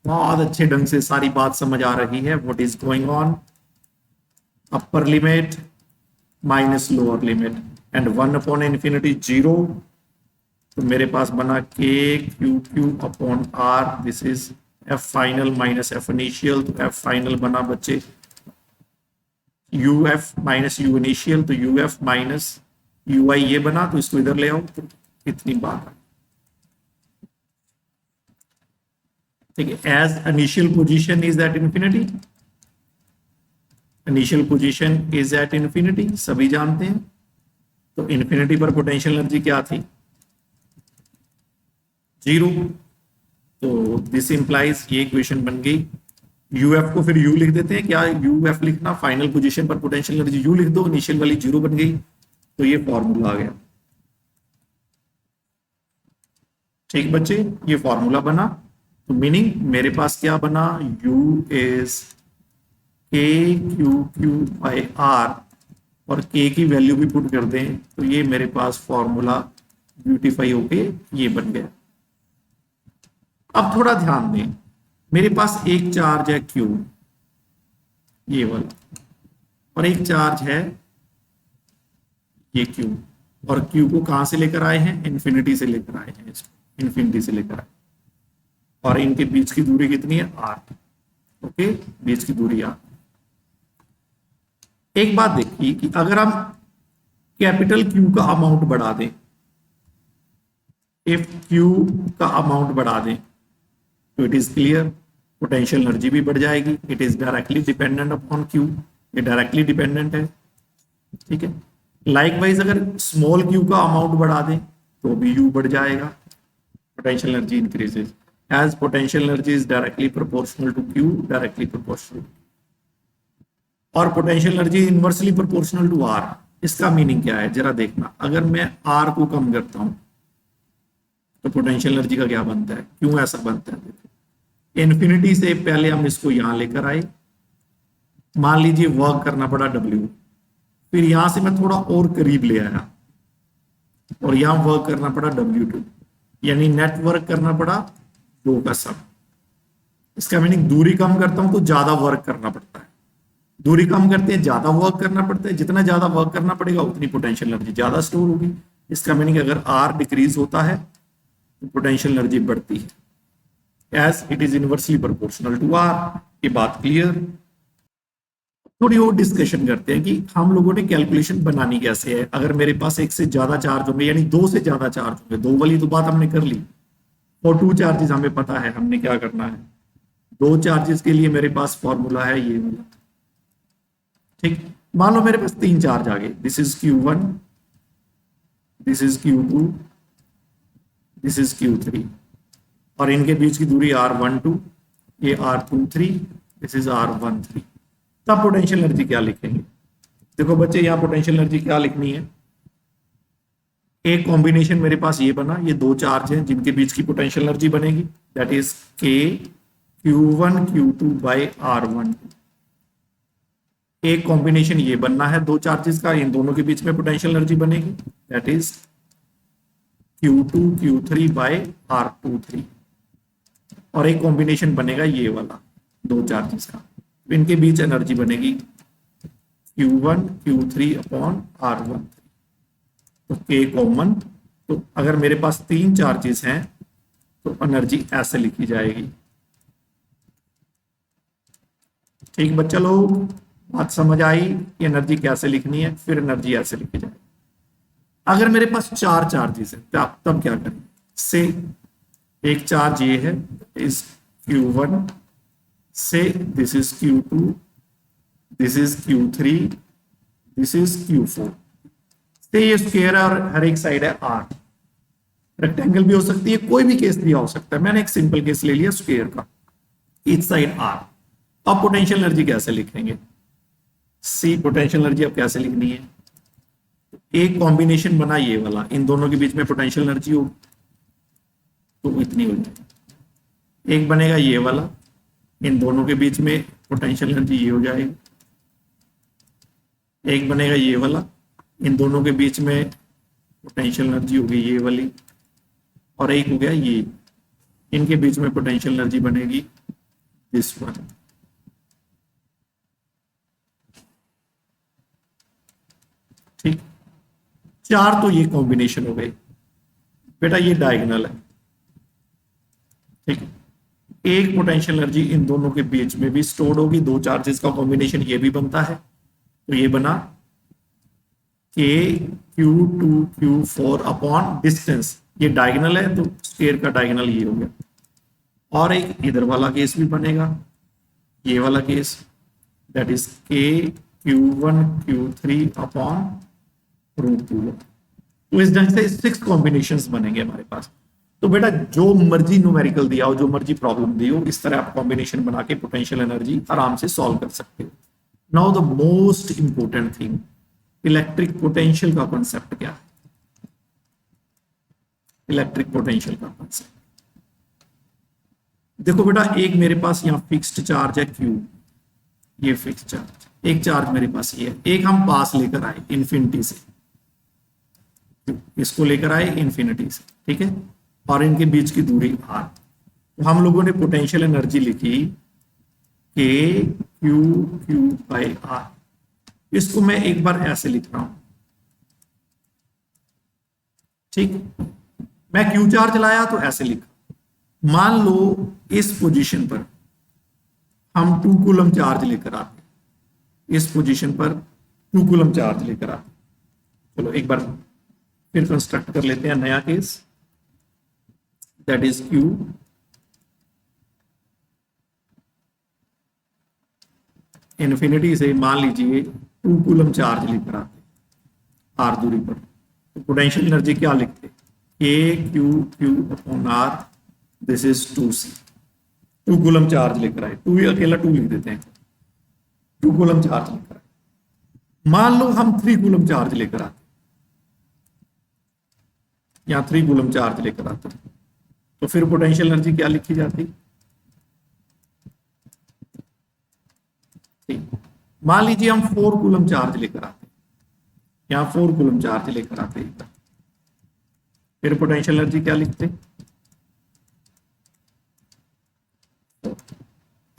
बहुत अच्छे ढंग से सारी बात समझ आ रही है। What is going on? Upper limit minus lower limit and 1 upon infinity 0, तो मेरे पास बना k Q Q upon r, this is f final minus f initial, तो f फाइनल बना बच्चे uf माइनस u इनिशियल, तो uf माइनस ui ये बना, तो इसको इधर ले आओ तो इतनी बात है। ठीक है, as initial position is at infinity, initial position is at infinity, सभी जानते हैं। तो इन्फिनिटी पर पोटेंशियल एनर्जी क्या थी? 0। तो दिस इंप्लाइज, ये इक्वेशन बन गई। यूएफ को फिर यू लिख देते हैं, क्या यूएफ लिखना? फाइनल पोजीशन पर पोटेंशियल एनर्जी यू लिख दो, इनिशियल वाली 0 बन गई, तो ये फॉर्मूला आ गया। ठीक बच्चे, ये फॉर्मूला बना, तो मीनिंग मेरे पास क्या बना? u is k Q Q by r, और k की वैल्यू भी पुट कर दें तो ये मेरे पास फॉर्मूला ब्यूटीफाई होके ये बन गया। अब थोड़ा ध्यान दें, मेरे पास एक चार्ज है q, ये वाला, और एक चार्ज है ये q, और q को कहां से लेकर आए हैं? इन्फिनिटी से लेकर आए हैं, इसको इन्फिनिटी से लेकर आए, और इनके बीच की दूरी कितनी है? r। ओके, बीच की दूरी r। एक बात देखिए कि अगर हम कैपिटल Q का अमाउंट बढ़ा दें, इफ Q का अमाउंट बढ़ा दें तो it is clear potential energy भी बढ़ जाएगी। It is directly dependent upon Q, ये डायरेक्टली डिपेंडेंट है। ठीक है, लाइकवाइज अगर स्मॉल q का अमाउंट बढ़ा दें तो भी u बढ़ जाएगा, potential energy increases as potential energy is directly proportional to q, directly proportional, और potential energy inversely proportional to r। इसका मीनिंग क्या है जरा देखना, अगर मैं r को कम करता हूं तो पोटेंशियल एनर्जी का क्या बनता है? क्यों ऐसा बनता है? इन्फिनिटी से पहले हम इसको यहां लेकर आए, मान लीजिए वर्क करना पड़ा w, फिर यहां से मैं थोड़ा और करीब ले आया और यहां वर्क करना पड़ा W2, यानी नेटवर्क करना पड़ा 2 का सम। इसका मीनिंग दूरी कम करता हूं तो ज्यादा वर्क करना पड़ता है, दूरी कम करते हैं ज्यादा वर्क करना पड़ता है, जितना ज्यादा वर्क करना पड़ेगा उतनी पोटेंशियल एनर्जी ज्यादा स्टोर होगी। इसका मीनिंग अगर R डिक्रीज होता है तो पोटेंशियल एनर्जी बढ़ती है, as it is inversely proportional to R। ये बात क्लियर? थोड़ी और डिस्कशन करते हैं कि हम लोगों ने कैलकुलेशन बनानी कैसे है। अगर मेरे पास एक से ज्यादा चार्ज होंगे, यानी 2 से ज्यादा चार्ज होंगे, 2 वाली तो बात हमने कर ली, और 2 चार्जेस हमें पता है हमने क्या करना है। 2 चार्जेस के लिए मेरे पास फॉर्मूला है ये वाला। ठीक, मान लो मेरे पास 3 चार्ज आ गए, this is Q1, this is Q2, this is Q3, और इनके बीच की दूरी R12, ये R23, दिस इज R13। तब पोटेंशियल एनर्जी क्या लिखेंगे? देखो बच्चे, यहां पोटेंशियल एनर्जी क्या लिखनी है? एक कॉम्बिनेशन मेरे पास ये बना, ये 2 चार्ज हैं जिनके बीच की पोटेंशियल एनर्जी बनेगी, that is K Q1 Q2 by R12। एक कॉम्बिनेशन ये बनना है 2 चार्जेस का, इन दोनों के बीच में पोटेंशियल एनर्जी बनेगी, that is Q2 Q3 by R23, और एक कॉम्बिनेशन बनेगा ये वाला 2 चार्जेस का, इनके बीच एनर्जी बनेगी Q1 Q3 अपॉन R13। तो K कॉमन, तो अगर मेरे पास 3 चार्जेस हैं तो एनर्जी ऐसे लिखी जाएगी, ठीक बच्चा लोग, बात समझ आई कि एनर्जी कैसे लिखनी है, फिर एनर्जी ऐसे लिखी जाए। अगर मेरे पास चार चार्जेस है तब क्या करें? से एक चार्ज ये है, इज Q1, से this is Q2, this is Q3, this is Q4। से ये स्क्वायर है और हर एक साइड है R। रेक्टेंगल भी हो सकती है, कोई भी केस दिया हो सकता है, मैंने एक सिंपल केस ले लिया स्क्वायर का, ईच साइड R। अब पोटेंशियल एनर्जी कैसे लिखेंगे? सी पोटेंशियल एनर्जी अब कैसे लिखनी है? एक कॉम्बिनेशन बना ये वाला, इन दोनों के बीच में पोटेंशियल एनर्जी हो तो इतनी हो जाएगी। एक बनेगा ये वाला, इन दोनों के बीच में पोटेंशियल एनर्जी ये हो जाएगी। एक बनेगा ये वाला, इन दोनों के बीच में पोटेंशियल एनर्जी होगी ये वाली। और एक हो गया ये, इनके बीच में पोटेंशियल एनर्जी बनेगी दिस वन। ठीक, चार तो ये कॉम्बिनेशन हो गई बेटा, ये डायगोनल है। ठीक, एक पोटेंशियल एनर्जी इन दोनों के बीच में भी स्टोर्ड होगी, दो चार्जेस का कॉम्बिनेशन ये भी बनता है, तो ये बना Q2Q4 अपॉन डिस्टेंस, ये डायगोनल है तो स्क्वायर का डायगोनल ये हो गया। और एक इधर वाला केस भी बनेगा, ये वाला case, that is Q1Q3 upon √2। तो इस ढंग से 6 कॉम्बिनेशंस बनेंगे हमारे पास। तो बेटा जो मर्जी न्यूमेरिकल दिया हो, जो मर्जी प्रॉब्लम दी हो, इस तरह आप कॉम्बिनेशन बना के पोटेंशियल एनर्जी आराम से सॉल्व कर सकते हो। Now the most important thing, electric potential का कॉन्सेप्ट क्या है? इलेक्ट्रिक पोटेंशियल का कॉन्सेप्ट देखो बेटा, एक मेरे पास यहाँ फिक्स्ड चार्ज है Q, ये फिक्स्ड चार्ज, एक चार्ज मेरे पास ये है, एक हम पास लेकर आए इंफिनिटी से, इसको लेकर आए इंफिनिटी से, ठीक है, और इनके बीच की दूरी R। तो हम लोगों ने पोटेंशियल एनर्जी लिखी KQ/R। इसको मैं एक बार ऐसे लिख रहा हूं, ठीक, मैं Q चार्ज लाया तो ऐसे लिखा। मान लो इस पोजीशन पर हम 2 कूलम चार्ज लेकर आते, इस पोजीशन पर 2 कूलम चार्ज लेकर आते। चलो एक बार फिर कंस्ट्रक्ट कर लेते हैं नया case, that is Q infinity से मान लीजिए 2 कूलम चार्ज लेकर आते R दूरी पर, तो पोटेंशियल एनर्जी क्या लिखते? KQ/R, this is 2C। 2 coulomb charge लेकर आए, 2 अकेला 2 लिख देते हैं, 2 कूलम चार्ज लेकर आए। मान लो हम 3 कूलम चार्ज लेकर आते, यहां 3 कूलम चार्ज लेकर आते, तो फिर पोटेंशियल एनर्जी क्या लिखी जाती? मान लीजिए हम 4 कूलम चार्ज लेकर आते, यहां 4 कूलम चार्ज लेकर आते, फिर पोटेंशियल एनर्जी क्या लिखते?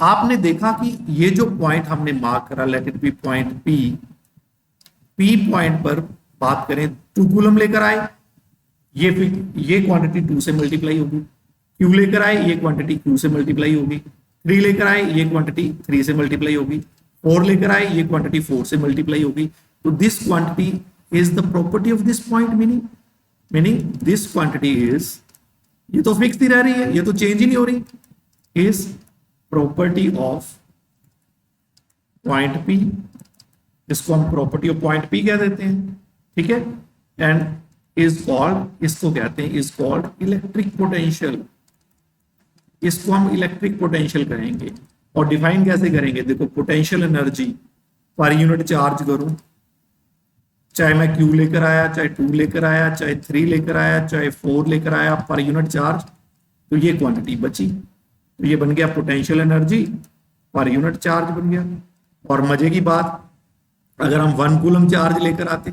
आपने देखा कि ये जो पॉइंट हमने मार्क करा, let it be point P point पर बात करें, 2 कूलम लेकर आए, ये क्वांटिटी 2 से मल्टीप्लाई होगी, Q लेकर आए, ये क्वांटिटी Q से मल्टीप्लाई होगी, 3 लेकर आए, ये क्वांटिटी 3 से मल्टीप्लाई होगी, 4 लेकर आए, ये क्वांटिटी 4 से मल्टीप्लाई होगी। तो this quantity is the property of this point, meaning this quantity is, ये तो फिक्स ही रह रही है, ये तो चेंज ही नहीं हो रही, is property of point P, इसको हम प्रॉपर्टी ऑफ पॉइंट P कह देते हैं, ठीक है, एंड इज कॉल्ड, इसको कहते हैं इज कॉल्ड इलेक्ट्रिक पोटेंशियल, इसको हम इलेक्ट्रिक पोटेंशियल कहेंगे। और डिफाइन कैसे करेंगे? देखो, potential energy per unit charge करूं, चाहे मैं Q लेकर आया, चाहे 2 लेकर आया, चाहे 3 लेकर आया, चाहे 4 लेकर आया, पर यूनिट चार्ज, तो ये क्वांटिटी बची, तो ये बन गया potential energy per unit charge बन गया। और मजे की बात, अगर हम 1 कूलम चार्ज लेकर आते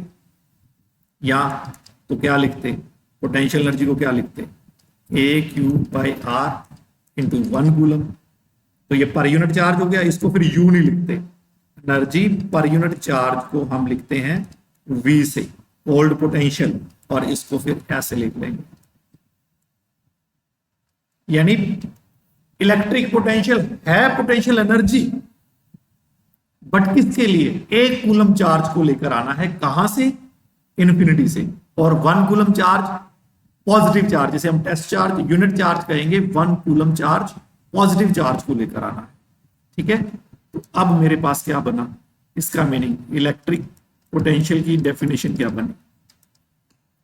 यहाँ, तो क्या लिखते? पोटेंशियल एनर्जी को क्या लिखते? KQ/R इंटू 1 कूलम, तो ये पर यूनिट चार्ज हो गया, इसको फिर U नहीं लिखते, एनर्जी पर यूनिट चार्ज को हम लिखते हैं V से, कोल्ड पोटेंशियल, और इसको फिर ऐसे लिख लेंगे। यानी इलेक्ट्रिक पोटेंशियल है पोटेंशियल एनर्जी, बट किसके लिए? 1 कूलम चार्ज को लेकर आना है, कहां से? इन्फिनिटी से। और 1 कूलम चार्ज पॉजिटिव चार्ज, जिसे हम टेस्ट चार्ज यूनिट चार्ज कहेंगे, 1 कूलम चार्ज पॉजिटिव चार्ज को लेकर आना है। ठीक है, तो अब मेरे पास क्या बना इसका मीनिंग? इलेक्ट्रिक पोटेंशियल की डेफिनेशन क्या बनी?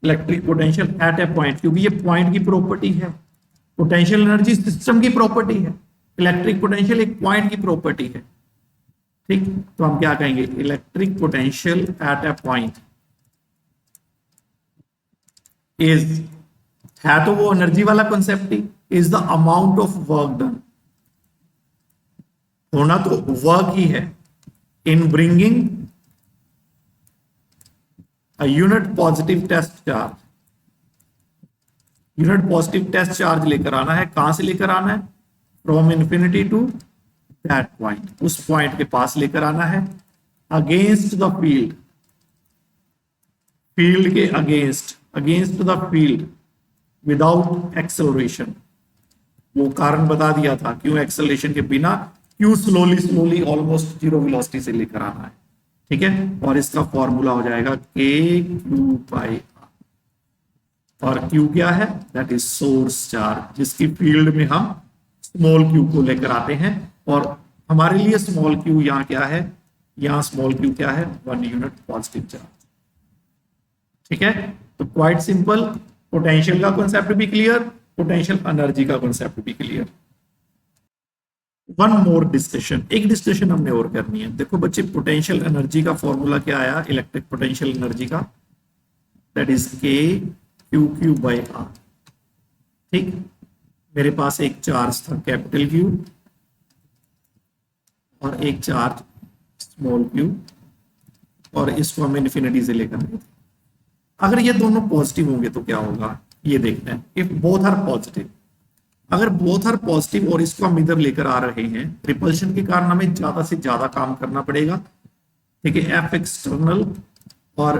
Electric potential at A point, क्योंकि ये पॉइंट की प्रॉपर्टी है, पोटेंशियल एनर्जी सिस्टम की प्रॉपर्टी है, इलेक्ट्रिक पोटेंशियल एक पॉइंट की प्रॉपर्टी है। ठीक, तो हम क्या कहेंगे? Electric potential at A point is, है तो वो एनर्जी वाला concept he, is the amount of work done, होना तो वर्क ही है, in bringing a unit positive test charge, unit positive test charge लेकर आना है, कहां से लेकर आना है? From infinity to that point, उस पॉइंट के पास लेकर आना है, अगेंस्ट द फील्ड, फील्ड के against, against the field, without acceleration. वो कारण बता दिया था क्यों एक्सेलरेशन के बिना, क्यों slowly slowly almost zero velocity से लेकर आना है। ठीक है, और इसका फॉर्मूला हो जाएगा के क्यू बाई आर, और क्यू क्या है? दैट इज सोर्स चार्ज, जिसकी फील्ड में हम स्मॉल क्यू को लेकर आते हैं, और हमारे लिए स्मॉल क्यू यहाँ क्या है? यहाँ स्मॉल क्यू क्या है? 1 यूनिट पॉजिटिव चार्ज। ठीक है, तो क्वाइट सिंपल, पोटेंशियल का कॉन्सेप्ट भी क्लियर, पोटेंशियल एनर्जी का कॉन्सेप्ट भी क्लियर। वन मोर डिस्कशन, एक डिस्कशन हमने और करनी है। देखो बच्चे, पोटेंशियल एनर्जी का फॉर्मूला क्या आया इलेक्ट्रिक पोटेंशियल एनर्जी का? दैट इज के क्यू क्यू बाई आर। ठीक, मेरे पास एक चार्ज था कैपिटल क्यू और एक चार्ज स्मॉल क्यू, और इसको हम इन्फिनिटी से लेकर आए थे। अगर ये दोनों पॉजिटिव होंगे तो क्या होगा, ये देखते हैं। इफ बोथ आर पॉजिटिव, अगर बोथ आर पॉजिटिव और इसको हम इधर लेकर आ रहे हैं, रिपल्शन के कारण हमें ज्यादा से ज्यादा काम करना पड़ेगा। ठीक है, एफ एक्सटर्नल और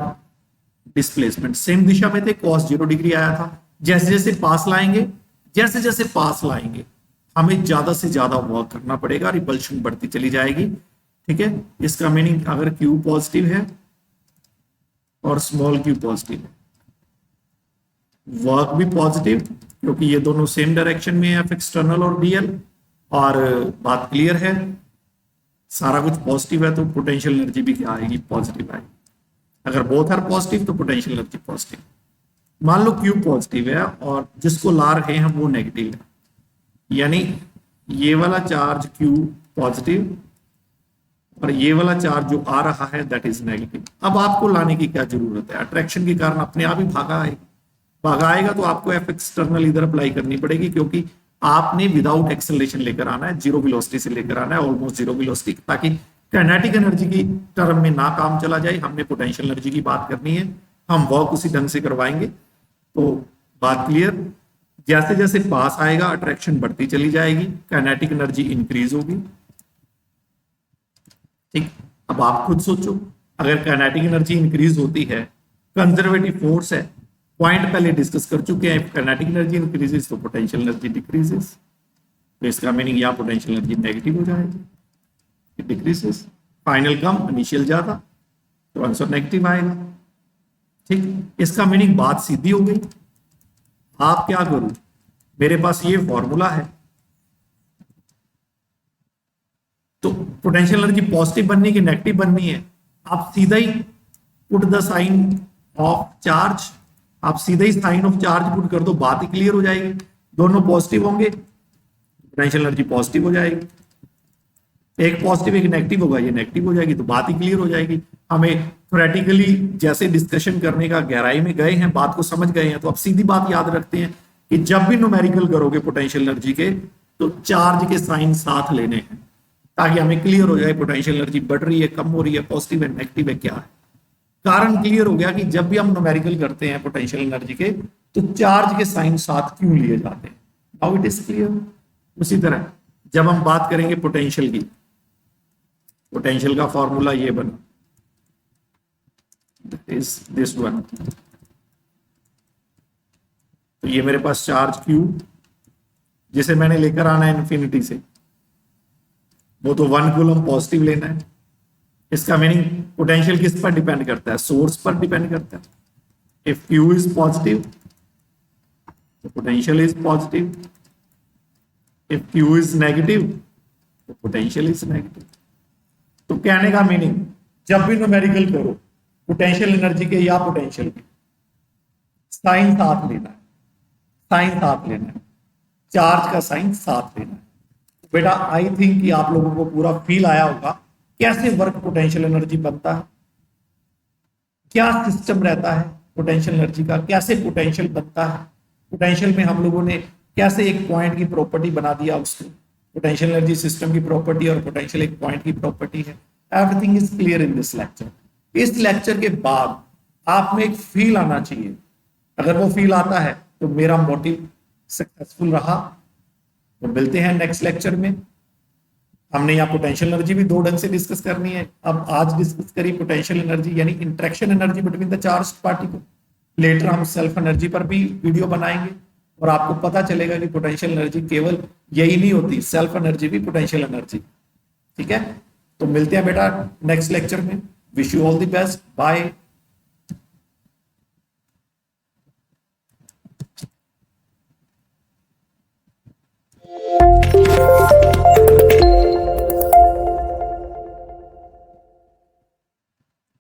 डिस्प्लेसमेंट सेम दिशा में थे, cos 0 डिग्री आया था। जैसे जैसे पास लाएंगे, जैसे जैसे पास लाएंगे, हमें ज्यादा से ज्यादा वर्क करना पड़ेगा, रिपल्शन बढ़ती चली जाएगी। ठीक है, इसका मीनिंग अगर क्यू पॉजिटिव है और स्मॉल क्यू पॉजिटिव है, वर्क भी पॉजिटिव, क्योंकि ये दोनों सेम डायरेक्शन में है, एफ एक्सटर्नल और डीएल। और बात क्लियर है, सारा कुछ पॉजिटिव है तो पोटेंशियल एनर्जी भी क्या आएगी? पॉजिटिव आएगी। अगर बोथ आर पॉजिटिव तो पोटेंशियल एनर्जी पॉजिटिव। मान लो क्यू पॉजिटिव है और जिसको ला रहे हैं वो नेगेटिव है, यानी ये वाला चार्ज क्यू पॉजिटिव और ये वाला चार्ज जो आ रहा है दैट इज नेगेटिव। अब आपको लाने की क्या जरूरत है? अट्रैक्शन के कारण अपने आप ही भागा आएगा, तो आपको एफ एक्सटर्नल इधर अप्लाई करनी पड़ेगी, क्योंकि आपने विदाउट एक्सेलरेशन लेकर आना है, जीरो वेलोसिटी से लेकर आना है, ऑलमोस्ट जीरो वेलोसिटी, ताकि काइनेटिक एनर्जी की टर्म में ना काम चला जाए। हमने पोटेंशियल एनर्जी की बात करनी है, हम वर्क उसी ढंग से करवाएंगे। तो बात क्लियर, जैसे जैसे पास आएगा अट्रैक्शन बढ़ती चली जाएगी, काइनेटिक एनर्जी इंक्रीज होगी। ठीक, अब आप खुद सोचो, अगर काइनेटिक एनर्जी इंक्रीज होती है, कंजर्वेटिव फोर्स है, पॉइंट पहले डिस्कस कर चुके हैं, काइनेटिक एनर्जी इंक्रीजेस तो पोटेंशियल एनर्जी डिक्रीजेस। तो इसका मीनिंग यहाँ पोटेंशियल एनर्जी नेगेटिव हो जाएगी, डिक्रीजेस। फाइनल कम, इनिशियल ज्यादा, तो आंसर नेगेटिव आएगा। ठीक, इसका मीनिंग बात सीधी हो गई। आप क्या करो, मेरे पास ये फॉर्मूला है, तो पोटेंशियल एनर्जी पॉजिटिव बननी कि नेगेटिव बननी है, आप सीधा ही put the sign of charge, आप सीधा ही साइन ऑफ चार्ज पुट कर दो, बात ही क्लियर हो जाएगी। दोनों पॉजिटिव होंगे, पोटेंशियल एनर्जी पॉजिटिव हो जाएगी। एक पॉजिटिव एक नेगेटिव होगा, ये नेगेटिव हो जाएगी, तो बात ही क्लियर हो जाएगी। हमें थ्योरेटिकली जैसे डिस्कशन करने का गहराई में गए हैं, बात को समझ गए हैं, तो अब सीधी बात याद रखते हैं कि जब भी न्यूमेरिकल करोगे पोटेंशियल एनर्जी के, तो चार्ज के साइन साथ लेने हैं, ताकि हमें क्लियर हो जाए पोटेंशियल एनर्जी बढ़ रही है, कम हो रही है, पॉजिटिव है, नेगेटिव है, क्या है। कारण क्लियर हो गया कि जब भी हम न्यूमेरिकल करते हैं पोटेंशियल एनर्जी के, तो चार्ज के साइन साथ क्यों लिए जाते हैं। Now it is clear. उसी तरह जब हम बात करेंगे पोटेंशियल की, पोटेंशियल का फॉर्मूला ये बना, इज दिस वन। तो ये मेरे पास चार्ज क्यू, जिसे मैंने लेकर आना है इन्फिनिटी से, वो तो 1 कूलम पॉजिटिव लेना है, इसका मीनिंग पोटेंशियल किस पर डिपेंड करता है? सोर्स पर डिपेंड करता है. इफ Q इज पॉजिटिव, तो potential is positive. If Q is negative, तो पोटेंशियल इज नेगेटिव. तो कहने का मीनिंग, जब भी न्यूमेरिकल करो पोटेंशियल एनर्जी के या पोटेंशियल के, साइन साथ लेना है, साइन साथ लेना है, चार्ज का साइन साथ लेना है. बेटा आई थिंक कि आप लोगों को पूरा फील आया होगा कैसे वर्क पोटेंशियल एनर्जी बनता है, क्या सिस्टम रहता है पोटेंशियल एनर्जी का, कैसे पोटेंशियल बनता है. पोटेंशियल में हम लोगों ने कैसे एक पॉइंट की प्रॉपर्टी बना दिया उसको. पोटेंशियल एनर्जी सिस्टम की प्रॉपर्टी और पोटेंशियल एक पॉइंट की प्रॉपर्टी है. Everything is clear in this lecture. इस लेक्चर के बाद आप में एक फील आना चाहिए. अगर वो फील आता है तो मेरा मोटिव सक्सेसफुल रहा. तो मिलते हैं नेक्स्ट लेक्चर में. हमने यहाँ पोटेंशियल एनर्जी भी दो ढंग से डिस्कस करनी है. अब आज डिस्कस करी पोटेंशियल एनर्जी यानी interaction energy between the charge particle. Later हम सेल्फ एनर्जी पर भी वीडियो बनाएंगे और आपको पता चलेगा कि पोटेंशियल एनर्जी केवल यही नहीं होती, सेल्फ एनर्जी भी पोटेंशियल एनर्जी. ठीक है, तो मिलते हैं बेटा नेक्स्ट लेक्चर में. Wish you all the best. Bye.